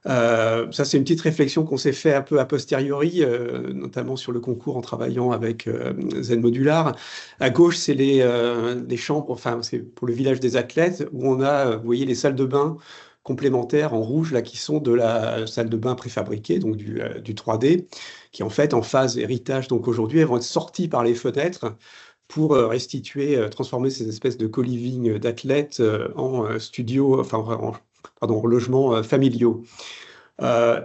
Ça, c'est une petite réflexion qu'on s'est fait un peu a posteriori, notamment sur le concours en travaillant avec Zen Modular. À gauche, c'est les chambres, enfin, c'est pour le village des athlètes, où on a, vous voyez, les salles de bain complémentaires en rouge, là, qui sont de la salle de bain préfabriquée, donc du 3D, qui en fait en phase héritage. Donc aujourd'hui, elles vont être sorties par les fenêtres pour restituer, transformer ces espèces de co-living d'athlètes en studio, en logements familiaux.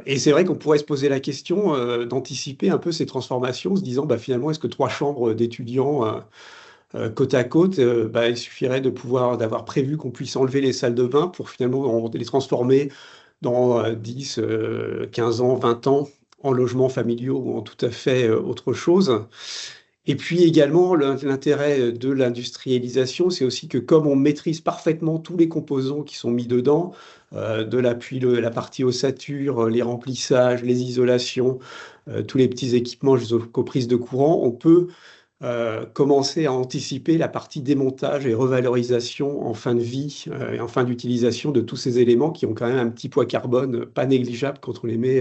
Et c'est vrai qu'on pourrait se poser la question d'anticiper un peu ces transformations, en se disant finalement, est-ce que 3 chambres d'étudiants côte à côte, il suffirait d'avoir prévu qu'on puisse enlever les salles de bain pour finalement les transformer dans 10, 15 ans, 20 ans en logements familiaux ou en tout à fait autre chose. Et puis également, l'intérêt de l'industrialisation, c'est aussi que comme on maîtrise parfaitement tous les composants qui sont mis dedans, la partie ossature, les remplissages, les isolations, tous les petits équipements jusqu'aux prises de courant, on peut commencer à anticiper la partie démontage et revalorisation en fin de vie et en fin d'utilisation de tous ces éléments qui ont quand même un petit poids carbone pas négligeable quand on les met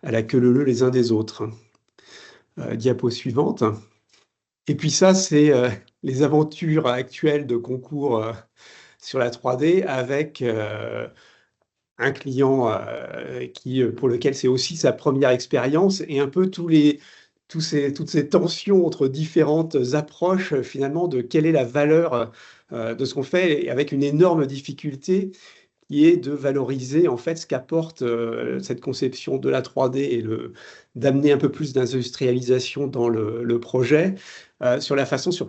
à la queue leu-leu les uns des autres. Diapo suivante. Et puis ça, c'est les aventures actuelles de concours sur la 3D avec un client pour lequel c'est aussi sa première expérience et un peu toutes ces tensions entre différentes approches finalement de quelle est la valeur de ce qu'on fait, et avec une énorme difficulté qui est de valoriser en fait ce qu'apporte cette conception de la 3D et d'amener un peu plus d'industrialisation dans le projet, sur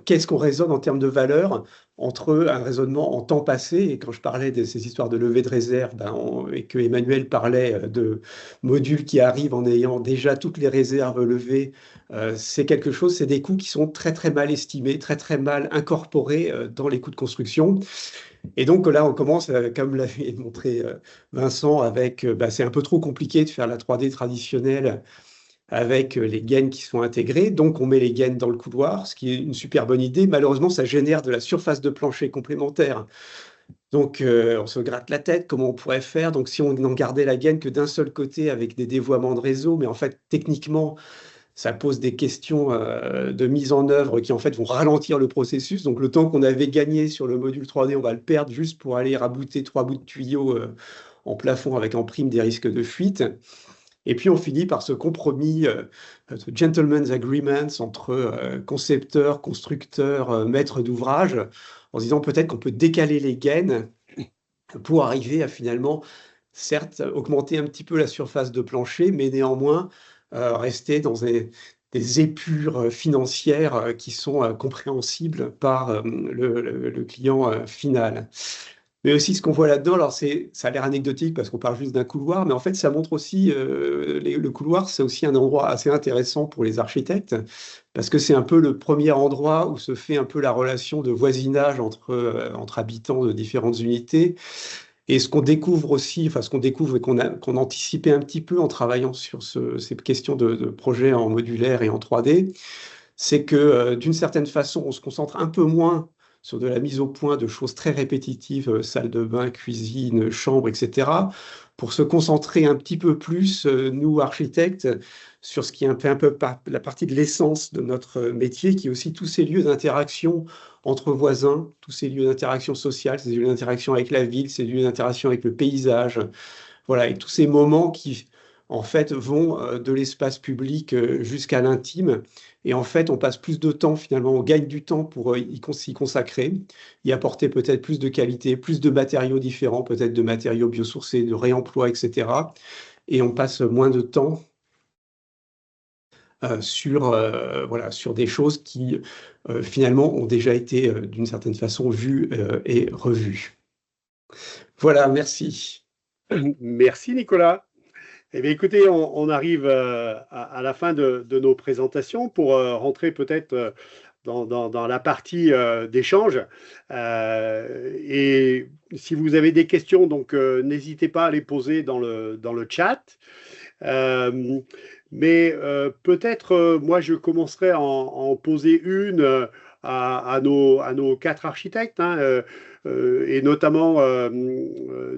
qu'est-ce qu'on raisonne en termes de valeur entre un raisonnement en temps passé, et quand je parlais de ces histoires de levée de réserve, et que Emmanuel parlait de modules qui arrivent en ayant déjà toutes les réserves levées, c'est des coûts qui sont très très mal estimés, très très mal incorporés dans les coûts de construction. Et donc là, on commence, comme l'avait montré Vincent, c'est un peu trop compliqué de faire la 3D traditionnelle avec les gaines qui sont intégrées. Donc, on met les gaines dans le couloir, ce qui est une super bonne idée. Malheureusement, ça génère de la surface de plancher complémentaire. Donc, on se gratte la tête, comment on pourrait faire? Donc, si on n'en gardait la gaine que d'un seul côté avec des dévoiements de réseau, mais en fait, techniquement, ça pose des questions de mise en œuvre qui en fait vont ralentir le processus. Donc le temps qu'on avait gagné sur le module 3D, on va le perdre juste pour aller rabouter 3 bouts de tuyaux en plafond avec en prime des risques de fuite. Et puis on finit par ce compromis, ce gentleman's agreement entre concepteurs, constructeurs, maîtres d'ouvrage, en se disant peut-être qu'on peut décaler les gaines pour arriver à finalement, certes, augmenter un petit peu la surface de plancher, mais néanmoins rester dans des épures financières qui sont compréhensibles par le client final. Mais aussi ce qu'on voit là-dedans, alors ça a l'air anecdotique parce qu'on parle juste d'un couloir, mais en fait ça montre aussi, le couloir, c'est aussi un endroit assez intéressant pour les architectes, parce que c'est un peu le premier endroit où se fait un peu la relation de voisinage entre habitants de différentes unités. Et ce qu'on découvre aussi, enfin ce qu'on découvre et qu'on anticipait un petit peu en travaillant sur ces questions de projets en modulaire et en 3D, c'est que d'une certaine façon, on se concentre un peu moins sur de la mise au point de choses très répétitives, salle de bain, cuisine, chambre, etc., pour se concentrer un petit peu plus, nous architectes, sur ce qui est un peu la partie de l'essence de notre métier, qui est aussi tous ces lieux d'interaction entre voisins, tous ces lieux d'interaction sociale, ces lieux d'interaction avec la ville, ces lieux d'interaction avec le paysage, voilà, et tous ces moments qui, en fait, vont de l'espace public jusqu'à l'intime. Et en fait, on passe plus de temps, finalement, on gagne du temps pour s'y consacrer, y apporter peut-être plus de qualité, plus de matériaux différents, peut-être de matériaux biosourcés, de réemploi, etc. Et on passe moins de temps sur des choses qui, finalement, ont déjà été, d'une certaine façon, vues et revues. Voilà, merci. Merci, Nicolas. Eh bien, écoutez, on arrive à la fin de nos présentations pour rentrer peut-être dans la partie d'échange. Et si vous avez des questions, donc n'hésitez pas à les poser dans le chat. Mais peut-être, moi, je commencerai à en poser une à nos 4 architectes, hein, et notamment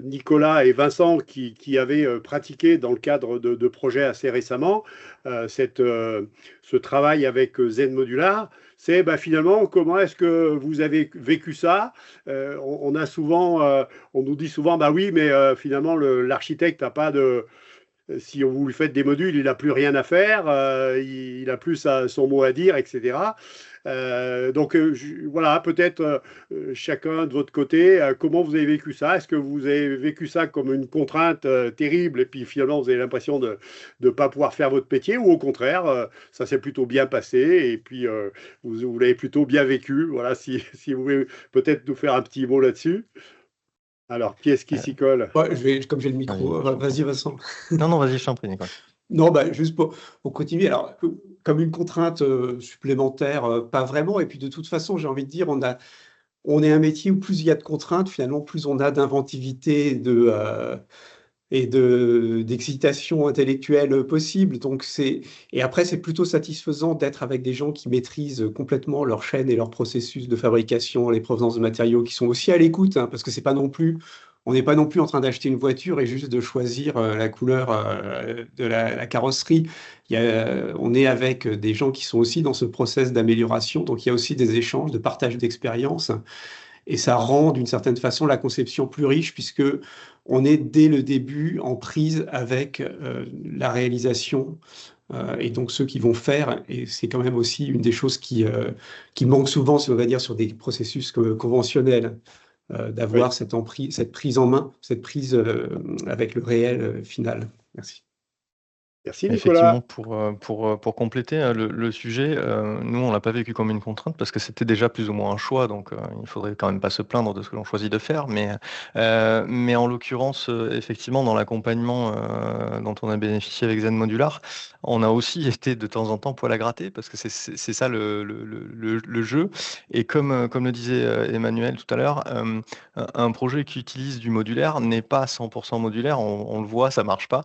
Nicolas et Vincent qui avaient pratiqué dans le cadre de projets assez récemment ce travail avec Zen Modular. C'est finalement comment est-ce que vous avez vécu ça? On nous dit souvent oui, mais finalement l'architecte n'a pas de... Si vous lui faites des modules, il n'a plus rien à faire, il n'a plus son mot à dire, etc. Donc voilà, peut-être chacun de votre côté, comment vous avez vécu ça? Est-ce que vous avez vécu ça comme une contrainte terrible et puis finalement vous avez l'impression de ne pas pouvoir faire votre métier, ou au contraire, ça s'est plutôt bien passé et puis vous l'avez plutôt bien vécu? Voilà, si vous voulez peut-être nous faire un petit mot là-dessus. Alors, qui est-ce qui s'y colle? Ouais, comme j'ai le micro, vas-y Vincent. Non, vas-y, je t'en prie, Nicolas. Non, juste pour continuer. Alors, comme une contrainte supplémentaire, pas vraiment. Et puis, de toute façon, j'ai envie de dire, on est un métier où plus il y a de contraintes, finalement, plus on a d'inventivité et d'excitation intellectuelle possible. Et après, c'est plutôt satisfaisant d'être avec des gens qui maîtrisent complètement leur chaîne et leur processus de fabrication, les provenances de matériaux, qui sont aussi à l'écoute, hein, parce que c'est pas non plus, on n'est pas non plus en train d'acheter une voiture et juste de choisir la couleur de la carrosserie. On est avec des gens qui sont aussi dans ce process d'amélioration, donc il y a aussi des échanges, de partage d'expériences. Et ça rend d'une certaine façon la conception plus riche puisque on est dès le début en prise avec la réalisation et donc ceux qui vont faire. Et c'est quand même aussi une des choses qui manque souvent, on va dire, sur des processus conventionnels, Oui. d'avoir cette prise en main, cette prise avec le réel final. Merci. Merci Effectivement, Nicolas. pour compléter le sujet, nous, on l'a pas vécu comme une contrainte parce que c'était déjà plus ou moins un choix, donc il faudrait quand même pas se plaindre de ce que l'on choisit de faire. Mais en l'occurrence, effectivement, dans l'accompagnement dont on a bénéficié avec Zen Modular, on a aussi été de temps en temps poil à gratter parce que c'est ça le jeu. Et comme le disait Emmanuel tout à l'heure, un projet qui utilise du modulaire n'est pas 100% modulaire, on le voit, ça marche pas.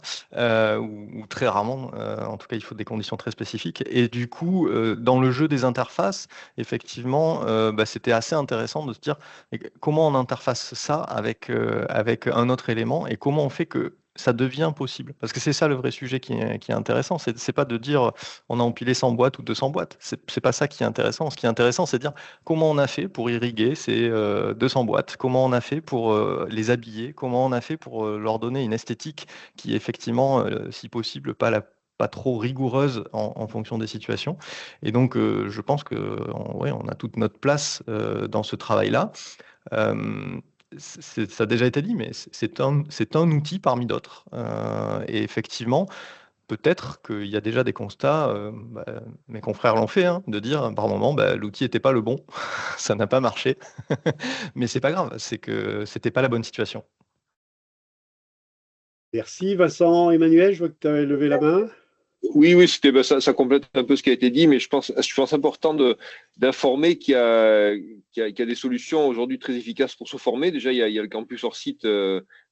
Ou très rarement, en tout cas, il faut des conditions très spécifiques. Et du coup, dans le jeu des interfaces, effectivement, c'était assez intéressant de se dire comment on interface ça avec un autre élément et comment on fait que ça devient possible. Parce que c'est ça le vrai sujet qui est intéressant. C'est pas de dire on a empilé 100 boîtes ou 200 boîtes. C'est pas ça qui est intéressant. Ce qui est intéressant, c'est de dire comment on a fait pour irriguer ces 200 boîtes, comment on a fait pour les habiller, comment on a fait pour leur donner une esthétique qui est effectivement, si possible, pas trop rigoureuse en fonction des situations. Et donc, je pense ouais, on a toute notre place dans ce travail-là. Ça a déjà été dit, mais c'est un outil parmi d'autres. Et effectivement, peut-être qu'il y a déjà des constats, mes confrères l'ont fait, hein, de dire par moment, l'outil n'était pas le bon, ça n'a pas marché. Mais c'est pas grave, c'est que c'était pas la bonne situation. Merci Vincent. Emmanuel, je vois que tu avais levé la main. Oui, ça complète un peu ce qui a été dit, mais je pense important d'informer qu'il y a des solutions aujourd'hui très efficaces pour se former. Déjà, il y a le campus hors site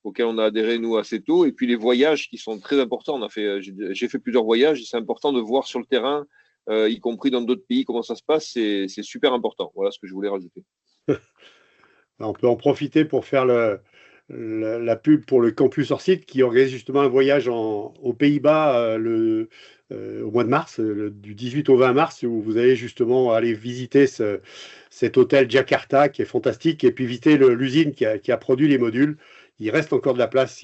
auquel on a adhéré nous assez tôt, et puis les voyages qui sont très importants. J'ai fait plusieurs voyages, et c'est important de voir sur le terrain, y compris dans d'autres pays, comment ça se passe. C'est super important. Voilà ce que je voulais rajouter. On peut en profiter pour faire la pub pour le campus hors site qui organise justement un voyage aux Pays-Bas au mois de mars, du 18 au 20 mars, où vous allez justement aller visiter cet hôtel Jakarta qui est fantastique et puis visiter l'usine qui a produit les modules. Il reste encore de la place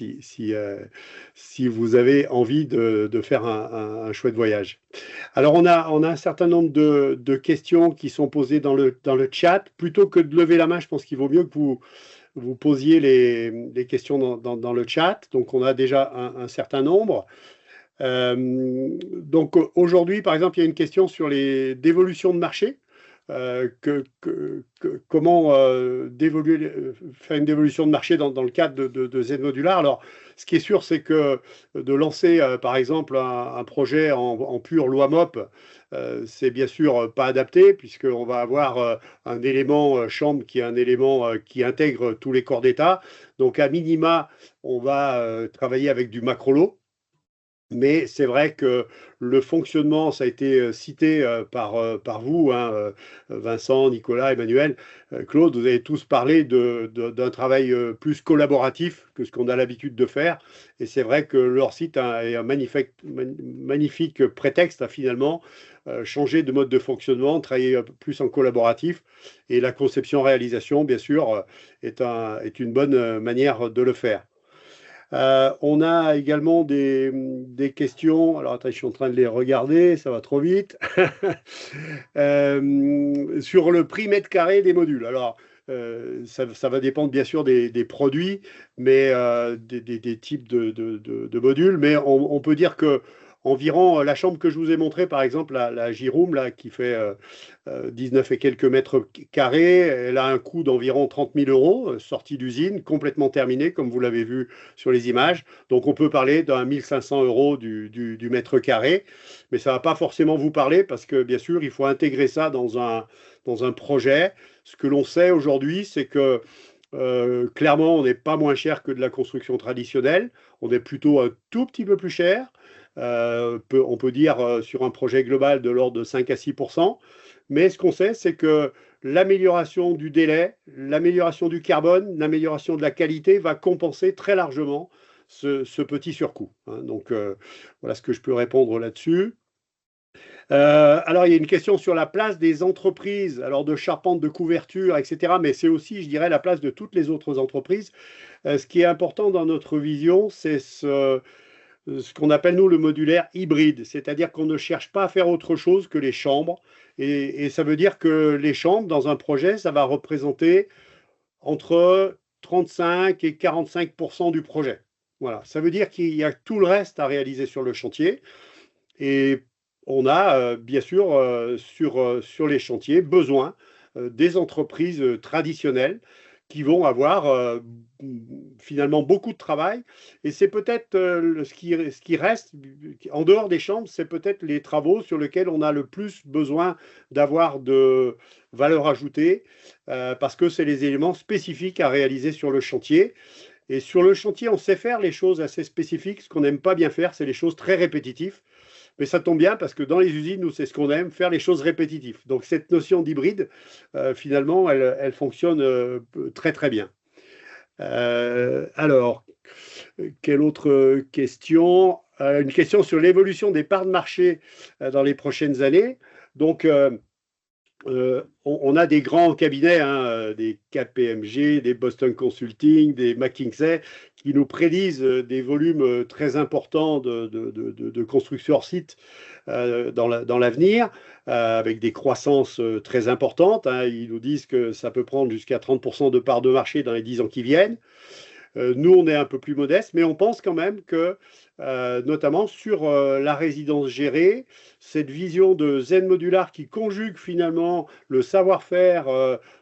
si vous avez envie de faire un chouette voyage. Alors, on a un certain nombre de questions qui sont posées dans le chat. Plutôt que de lever la main, je pense qu'il vaut mieux que vous posiez les questions dans le chat. Donc, on a déjà un certain nombre. Donc, aujourd'hui, par exemple, il y a une question sur les dévolutions de marché. Comment faire une dévolution de marché dans le cadre de Z Modular. Alors, ce qui est sûr, c'est que de lancer, par exemple, un projet en pure loi MOP, c'est bien sûr pas adapté, puisqu'on va avoir un élément chambre qui est un élément qui intègre tous les corps d'État. Donc, à minima, on va travailler avec du macro-lot. Mais c'est vrai que le fonctionnement, ça a été cité par vous, hein, Vincent, Nicolas, Emmanuel, Claude, vous avez tous parlé d'un travail plus collaboratif que ce qu'on a l'habitude de faire. Et c'est vrai que leur site est un magnifique prétexte à finalement changer de mode de fonctionnement, travailler plus en collaboratif. Et la conception-réalisation, bien sûr, est une bonne manière de le faire. On a également des questions. Alors, attends, je suis en train de les regarder, ça va trop vite. Sur le prix mètre carré des modules. Alors, ça va dépendre bien sûr des produits, mais des types de modules. Mais on peut dire que environ la chambre que je vous ai montrée, par exemple, la J-Room, là, qui fait 19 et quelques mètres carrés, elle a un coût d'environ 30 000 euros, sortie d'usine, complètement terminée, comme vous l'avez vu sur les images. Donc, on peut parler d'un 1 500 euros du mètre carré, mais ça ne va pas forcément vous parler parce que, bien sûr, il faut intégrer ça dans un projet. Ce que l'on sait aujourd'hui, c'est que clairement, on n'est pas moins cher que de la construction traditionnelle. On est plutôt un tout petit peu plus cher. On peut dire sur un projet global de l'ordre de 5 à 6%. Mais ce qu'on sait, c'est que l'amélioration du délai, l'amélioration du carbone, l'amélioration de la qualité va compenser très largement ce petit surcoût. Hein. Donc, voilà ce que je peux répondre là-dessus. Alors, il y a une question sur la place des entreprises, alors de charpente, de couverture, etc. Mais c'est aussi, je dirais, la place de toutes les autres entreprises. Ce qui est important dans notre vision, c'est ce qu'on appelle, nous, le modulaire hybride. C'est-à-dire qu'on ne cherche pas à faire autre chose que les chambres. Et ça veut dire que les chambres, dans un projet, ça va représenter entre 35 et 45% du projet. Voilà. Ça veut dire qu'il y a tout le reste à réaliser sur le chantier. Et on a, bien sûr, sur les chantiers, besoin des entreprises traditionnelles qui vont avoir finalement beaucoup de travail. Et c'est peut-être ce qui reste, en dehors des chambres, c'est peut-être les travaux sur lesquels on a le plus besoin d'avoir de valeur ajoutée, parce que c'est les éléments spécifiques à réaliser sur le chantier. Et sur le chantier, on sait faire les choses assez spécifiques. Ce qu'on n'aime pas bien faire, c'est les choses très répétitives. Mais ça tombe bien parce que dans les usines, nous, c'est ce qu'on aime, faire les choses répétitives. Donc, cette notion d'hybride, finalement, elle fonctionne très, très bien. Alors, quelle autre question? Une question sur l'évolution des parts de marché dans les prochaines années. Donc, on a des grands cabinets, hein, des KPMG, des Boston Consulting, des McKinsey, qui nous prédisent des volumes très importants de construction hors site dans l'avenir, avec des croissances très importantes. Hein. Ils nous disent que ça peut prendre jusqu'à 30% de parts de marché dans les 10 ans qui viennent. Nous, on est un peu plus modeste, mais on pense quand même que, notamment sur la résidence gérée, cette vision de Zen Modular qui conjugue finalement le savoir-faire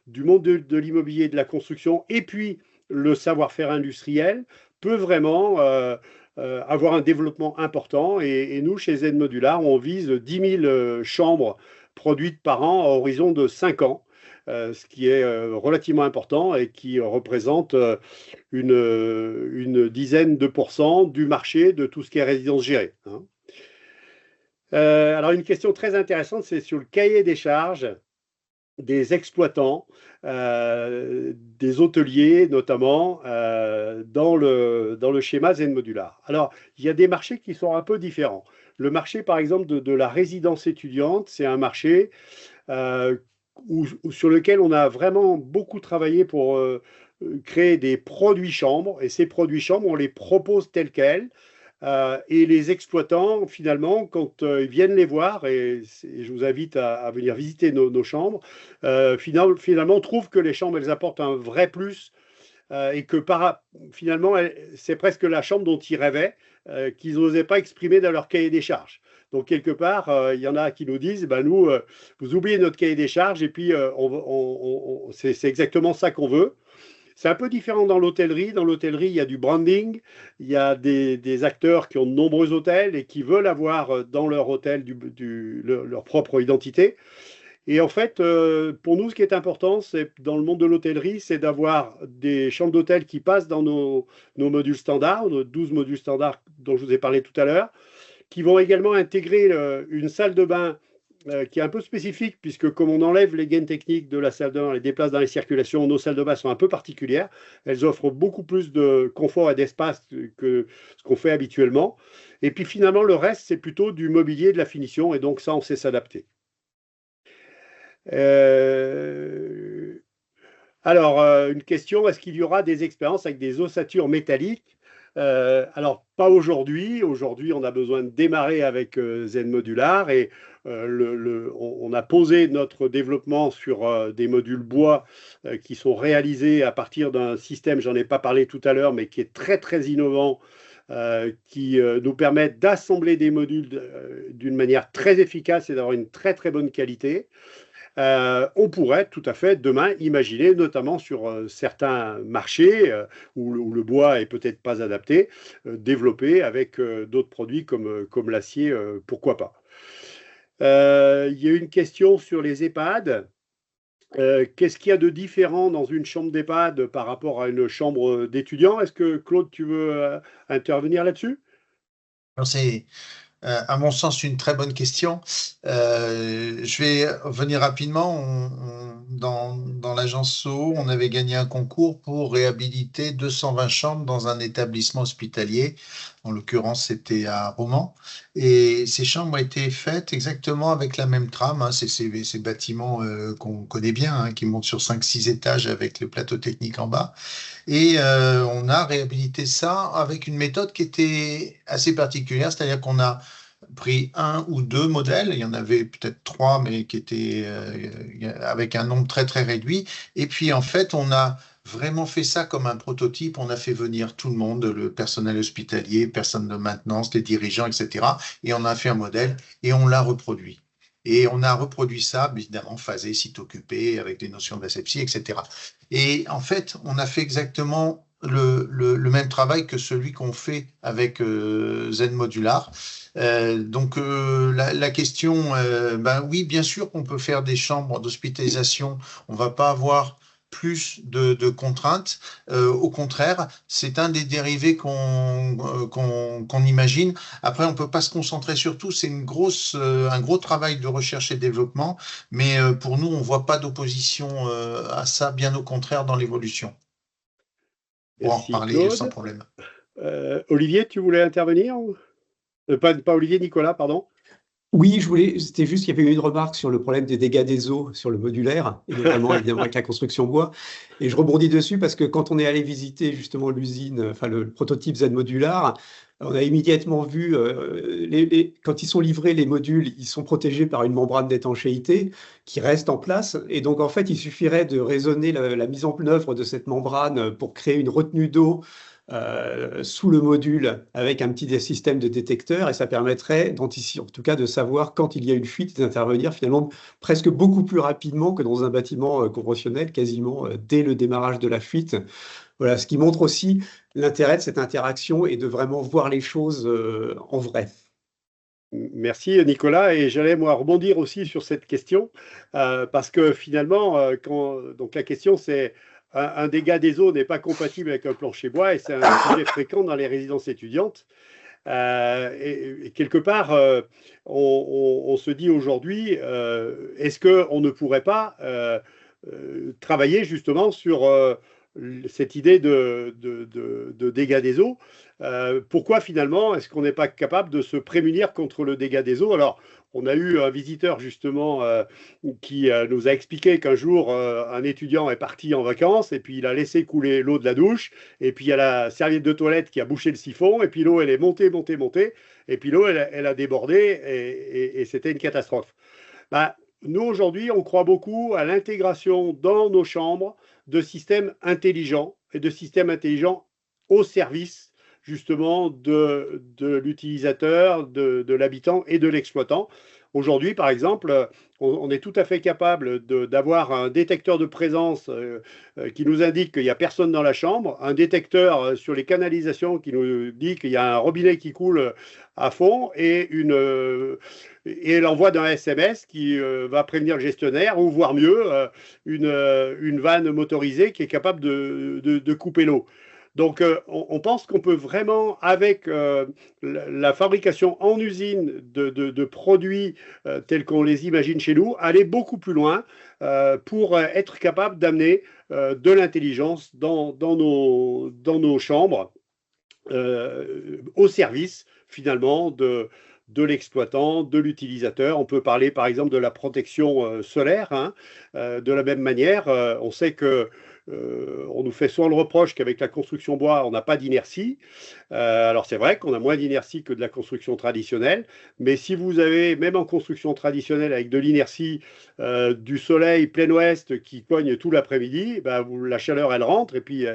du monde de l'immobilier et de la construction et puis le savoir-faire industriel peut vraiment avoir un développement important. Et nous, chez Zen Modular, on vise 10 000 chambres produites par an à horizon de 5 ans. Ce qui est relativement important et qui représente une dizaine de pourcents du marché de tout ce qui est résidence gérée. Hein. Alors, une question très intéressante, c'est sur le cahier des charges des exploitants, des hôteliers notamment, dans le schéma Zen Modular. Alors, il y a des marchés qui sont un peu différents. Le marché, par exemple, de la résidence étudiante, c'est un marché sur lequel on a vraiment beaucoup travaillé pour créer des produits chambres. Et ces produits chambres, on les propose tels quels. Et les exploitants, finalement, quand ils viennent les voir, et je vous invite à venir visiter nos chambres, finalement, trouvent que les chambres, elles apportent un vrai plus et que finalement, c'est presque la chambre dont ils rêvaient, qu'ils n'osaient pas exprimer dans leur cahier des charges. Donc, quelque part, il y en a qui nous disent, nous, vous oubliez notre cahier des charges et puis c'est exactement ça qu'on veut. C'est un peu différent dans l'hôtellerie. Dans l'hôtellerie, il y a du branding, il y a des acteurs qui ont de nombreux hôtels et qui veulent avoir dans leur hôtel leur propre identité. Et en fait, pour nous, ce qui est important, c'est dans le monde de l'hôtellerie, c'est d'avoir des chambres d'hôtel qui passent dans nos modules standards, nos 12 modules standards dont je vous ai parlé tout à l'heure, qui vont également intégrer une salle de bain qui est un peu spécifique, puisque comme on enlève les gaines techniques de la salle de bain, on les déplace dans les circulations, nos salles de bain sont un peu particulières. Elles offrent beaucoup plus de confort et d'espace que ce qu'on fait habituellement. Et puis finalement, le reste, c'est plutôt du mobilier, de la finition, et donc ça, on sait s'adapter. Alors, une question, est-ce qu'il y aura des expériences avec des ossatures métalliques? Alors, pas aujourd'hui. Aujourd'hui, on a besoin de démarrer avec Zen Modular et on a posé notre développement sur des modules bois qui sont réalisés à partir d'un système, j'en ai pas parlé tout à l'heure, mais qui est très, très innovant, qui nous permettent d'assembler des modules d'une manière très efficace et d'avoir une très très bonne qualité. On pourrait tout à fait demain imaginer, notamment sur certains marchés où le bois est peut-être pas adapté, développer avec d'autres produits comme l'acier, pourquoi pas. Il y a une question sur les EHPAD. Qu'est-ce qu'il y a de différent dans une chambre d'EHPAD par rapport à une chambre d'étudiants? Est-ce que Claude, tu veux intervenir là-dessus? C'est, à mon sens, une très bonne question. Je vais venir rapidement. Dans l'agence SO, on avait gagné un concours pour réhabiliter 220 chambres dans un établissement hospitalier. En l'occurrence, c'était à Romans. Et ces chambres ont été faites exactement avec la même trame. Hein. C'est ces bâtiments qu'on connaît bien, hein, qui montent sur 5-6 étages avec le plateau technique en bas. Et on a réhabilité ça avec une méthode qui était assez particulière, c'est-à-dire qu'on a pris un ou deux modèles, il y en avait peut-être trois, mais qui étaient avec un nombre très très réduit. Et puis en fait, on a vraiment fait ça comme un prototype. On a fait venir tout le monde, le personnel hospitalier, personne de maintenance, les dirigeants, etc. Et on a fait un modèle et on l'a reproduit. Et on a reproduit ça, évidemment, phasé, site occupé, avec des notions d'asepsie, etc. Et en fait, on a fait exactement le même travail que celui qu'on fait avec Zen Modular. Donc la question, ben oui, bien sûr qu'on peut faire des chambres d'hospitalisation. On va pas avoir plus de contraintes. Au contraire, c'est un des dérivés qu'on imagine. Après, on peut pas se concentrer sur tout. C'est un gros travail de recherche et développement. Mais pour nous, on voit pas d'opposition à ça. Bien au contraire, dans l'évolution. Pour en Merci reparler sans Claude. problème. Olivier, tu voulais intervenir? Pas Olivier, Nicolas, pardon. Oui, c'était juste qu'il y avait eu une remarque sur le problème des dégâts des eaux sur le modulaire, et notamment évidemment avec la construction bois. Et je rebondis dessus parce que quand on est allé visiter justement l'usine, enfin le prototype Z Modular, on a immédiatement vu, quand ils sont livrés, les modules, ils sont protégés par une membrane d'étanchéité qui reste en place. Et donc en fait, il suffirait de raisonner la mise en œuvre de cette membrane pour créer une retenue d'eau sous le module avec un petit système de détecteur, et ça permettrait d'anticiper, en tout cas de savoir quand il y a une fuite et d'intervenir finalement presque beaucoup plus rapidement que dans un bâtiment conventionnel, quasiment dès le démarrage de la fuite. Voilà, ce qui montre aussi l'intérêt de cette interaction et de vraiment voir les choses en vrai. Merci Nicolas, et j'allais moi rebondir aussi sur cette question parce que finalement, donc la question c'est un dégât des eaux n'est pas compatible avec un plancher bois, et c'est un sujet fréquent dans les résidences étudiantes. Et quelque part, on se dit aujourd'hui, est-ce qu'on ne pourrait pas travailler justement sur cette idée de dégâts des eaux? Pourquoi finalement est-ce qu'on n'est pas capable de se prémunir contre le dégât des eaux? Alors, on a eu un visiteur justement qui nous a expliqué qu'un jour, un étudiant est parti en vacances et puis il a laissé couler l'eau de la douche, et puis il y a la serviette de toilette qui a bouché le siphon, et puis l'eau, elle est montée, et puis l'eau, elle a débordé, et c'était une catastrophe. Bah, nous, aujourd'hui, on croit beaucoup à l'intégration dans nos chambres de systèmes intelligents, et de systèmes intelligents au service justement de l'utilisateur, de l'habitant et de l'exploitant. Aujourd'hui, par exemple, on est tout à fait capable d'avoir un détecteur de présence qui nous indique qu'il n'y a personne dans la chambre, un détecteur sur les canalisations qui nous dit qu'il y a un robinet qui coule à fond, et l'envoi d'un SMS qui va prévenir le gestionnaire, ou voire mieux, une vanne motorisée qui est capable de couper l'eau. Donc, on pense qu'on peut vraiment, avec la fabrication en usine de produits tels qu'on les imagine chez nous, aller beaucoup plus loin pour être capable d'amener de l'intelligence dans nos chambres, au service finalement de l'exploitant, de l'utilisateur. On peut parler par exemple de la protection solaire, hein. De la même manière, on sait que on nous fait souvent le reproche qu'avec la construction bois, on n'a pas d'inertie. Alors c'est vrai qu'on a moins d'inertie que de la construction traditionnelle, mais si vous avez, même en construction traditionnelle, avec de l'inertie, du soleil plein ouest qui cogne tout l'après-midi, ben, la chaleur, elle rentre et puis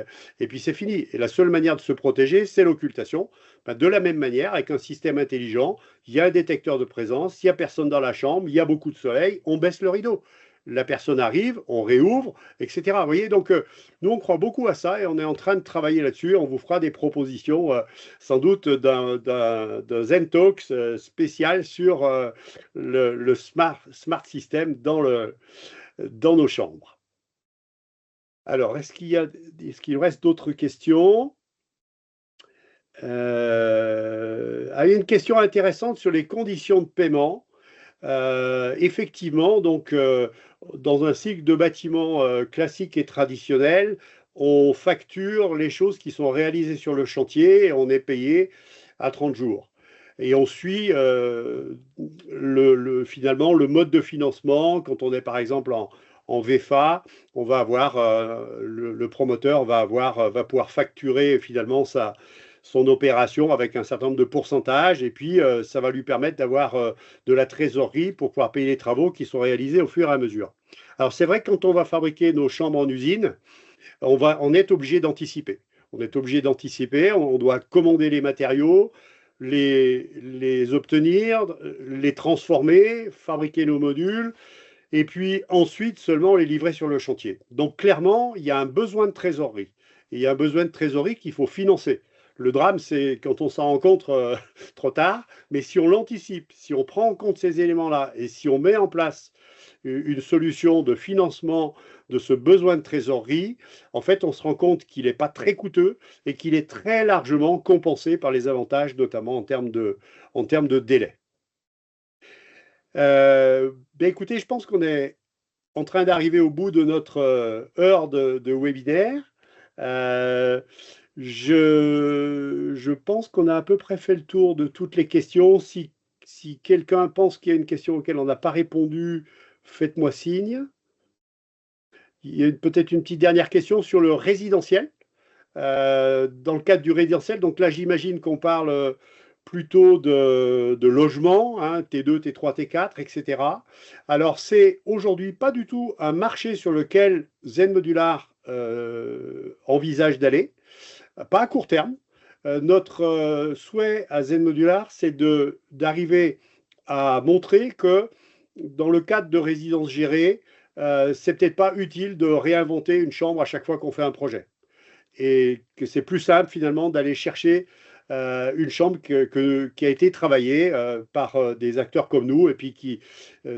c'est fini. Et la seule manière de se protéger, c'est l'occultation. Ben, de la même manière, avec un système intelligent, il y a un détecteur de présence, il n'y a personne dans la chambre, il y a beaucoup de soleil, on baisse le rideau. La personne arrive, on réouvre, etc. Vous voyez, donc nous, on croit beaucoup à ça et on est en train de travailler là-dessus. On vous fera des propositions, sans doute, d'un Zen Talks spécial sur le smart system dans nos chambres. Alors, est-ce qu'il reste d'autres questions? Il y a une question intéressante sur les conditions de paiement. Effectivement, donc, dans un cycle de bâtiment classique et traditionnel, on facture les choses qui sont réalisées sur le chantier et on est payé à 30 jours. Et on suit finalement le mode de financement. Quand on est par exemple en VFA, on va avoir le promoteur va pouvoir facturer finalement son opération avec un certain nombre de pourcentages et puis ça va lui permettre d'avoir de la trésorerie pour pouvoir payer les travaux qui sont réalisés au fur et à mesure. Alors c'est vrai que quand on va fabriquer nos chambres en usine, on est obligé d'anticiper. On est obligé d'anticiper, on doit commander les matériaux, les obtenir, les transformer, fabriquer nos modules, et puis ensuite seulement les livrer sur le chantier. Donc clairement, il y a un besoin de trésorerie. Et il y a un besoin de trésorerie qu'il faut financer. Le drame, c'est quand on s'en rend compte trop tard, mais si on l'anticipe, si on prend en compte ces éléments-là, et si on met en place une solution de financement de ce besoin de trésorerie, en fait, on se rend compte qu'il n'est pas très coûteux et qu'il est très largement compensé par les avantages, notamment en termes de délai. Ben écoutez, je pense qu'on est en train d'arriver au bout de notre heure de webinaire. Je pense qu'on a à peu près fait le tour de toutes les questions. Si quelqu'un pense qu'il y a une question auquel on n'a pas répondu, faites-moi signe. Il y a peut-être une petite dernière question sur le résidentiel. Dans le cadre du résidentiel, donc là j'imagine qu'on parle plutôt de logement, hein, T2, T3, T4, etc. Alors c'est aujourd'hui pas du tout un marché sur lequel Zen Modular envisage d'aller, pas à court terme. Notre souhait à Zen Modular, c'est d'arriver à montrer que dans le cadre de résidences gérées, c'est peut-être pas utile de réinventer une chambre à chaque fois qu'on fait un projet. Et que c'est plus simple finalement d'aller chercher une chambre qui a été travaillée par des acteurs comme nous et puis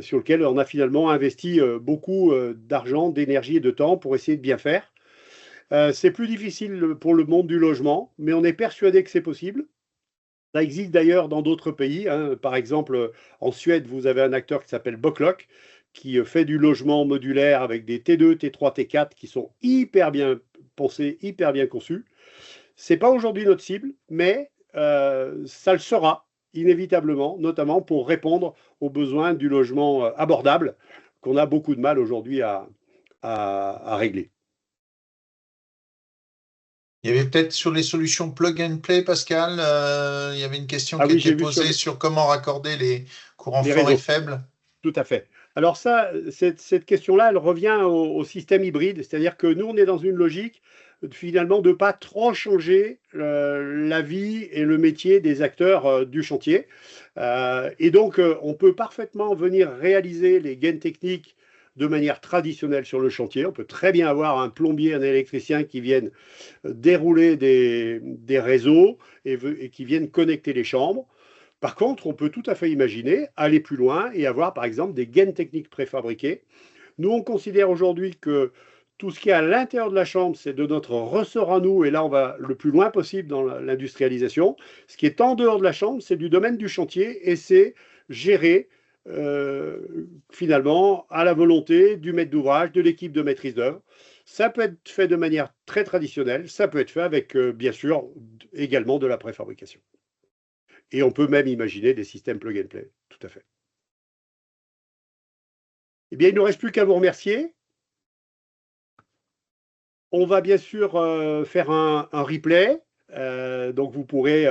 sur lequel on a finalement investi beaucoup d'argent, d'énergie et de temps pour essayer de bien faire. C'est plus difficile pour le monde du logement, mais on est persuadé que c'est possible. Ça existe d'ailleurs dans d'autres pays, hein. Par exemple, en Suède, vous avez un acteur qui s'appelle Boklok, qui fait du logement modulaire avec des T2, T3, T4 qui sont hyper bien pensés, hyper bien conçus. Ce n'est pas aujourd'hui notre cible, mais ça le sera inévitablement, notamment pour répondre aux besoins du logement abordable qu'on a beaucoup de mal aujourd'hui à régler. Il y avait peut-être sur les solutions plug and play, Pascal, il y avait une question qui a été posée sur comment raccorder les courants forts et faibles. Tout à fait. Alors ça, cette question-là, elle revient au système hybride, c'est-à-dire que nous, on est dans une logique finalement de ne pas trop changer la vie et le métier des acteurs du chantier. Et donc, on peut parfaitement venir réaliser les gains techniques de manière traditionnelle sur le chantier. On peut très bien avoir un plombier, un électricien qui viennent dérouler des réseaux et qui viennent connecter les chambres. Par contre, on peut tout à fait imaginer aller plus loin et avoir, par exemple, des gaines techniques préfabriquées. Nous, on considère aujourd'hui que tout ce qui est à l'intérieur de la chambre, c'est de notre ressort à nous, et là, on va le plus loin possible dans l'industrialisation. Ce qui est en dehors de la chambre, c'est du domaine du chantier, et c'est géré finalement à la volonté du maître d'ouvrage, de l'équipe de maîtrise d'œuvre. Ça peut être fait de manière très traditionnelle, ça peut être fait avec, bien sûr, également de la préfabrication. Et on peut même imaginer des systèmes plug and play, tout à fait. Eh bien, il ne nous reste plus qu'à vous remercier. on va bien sûr faire un replay. Donc, vous pourrez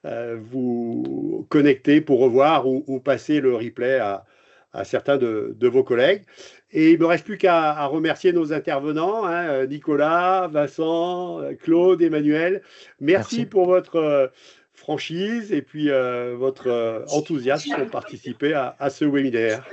vous connecter pour revoir ou passer le replay à certains de vos collègues. Et il ne me reste plus qu'à remercier nos intervenants, hein, Nicolas, Vincent, Claude, Emmanuel. Merci pour votre franchise et puis votre enthousiasme pour participer à ce webinaire.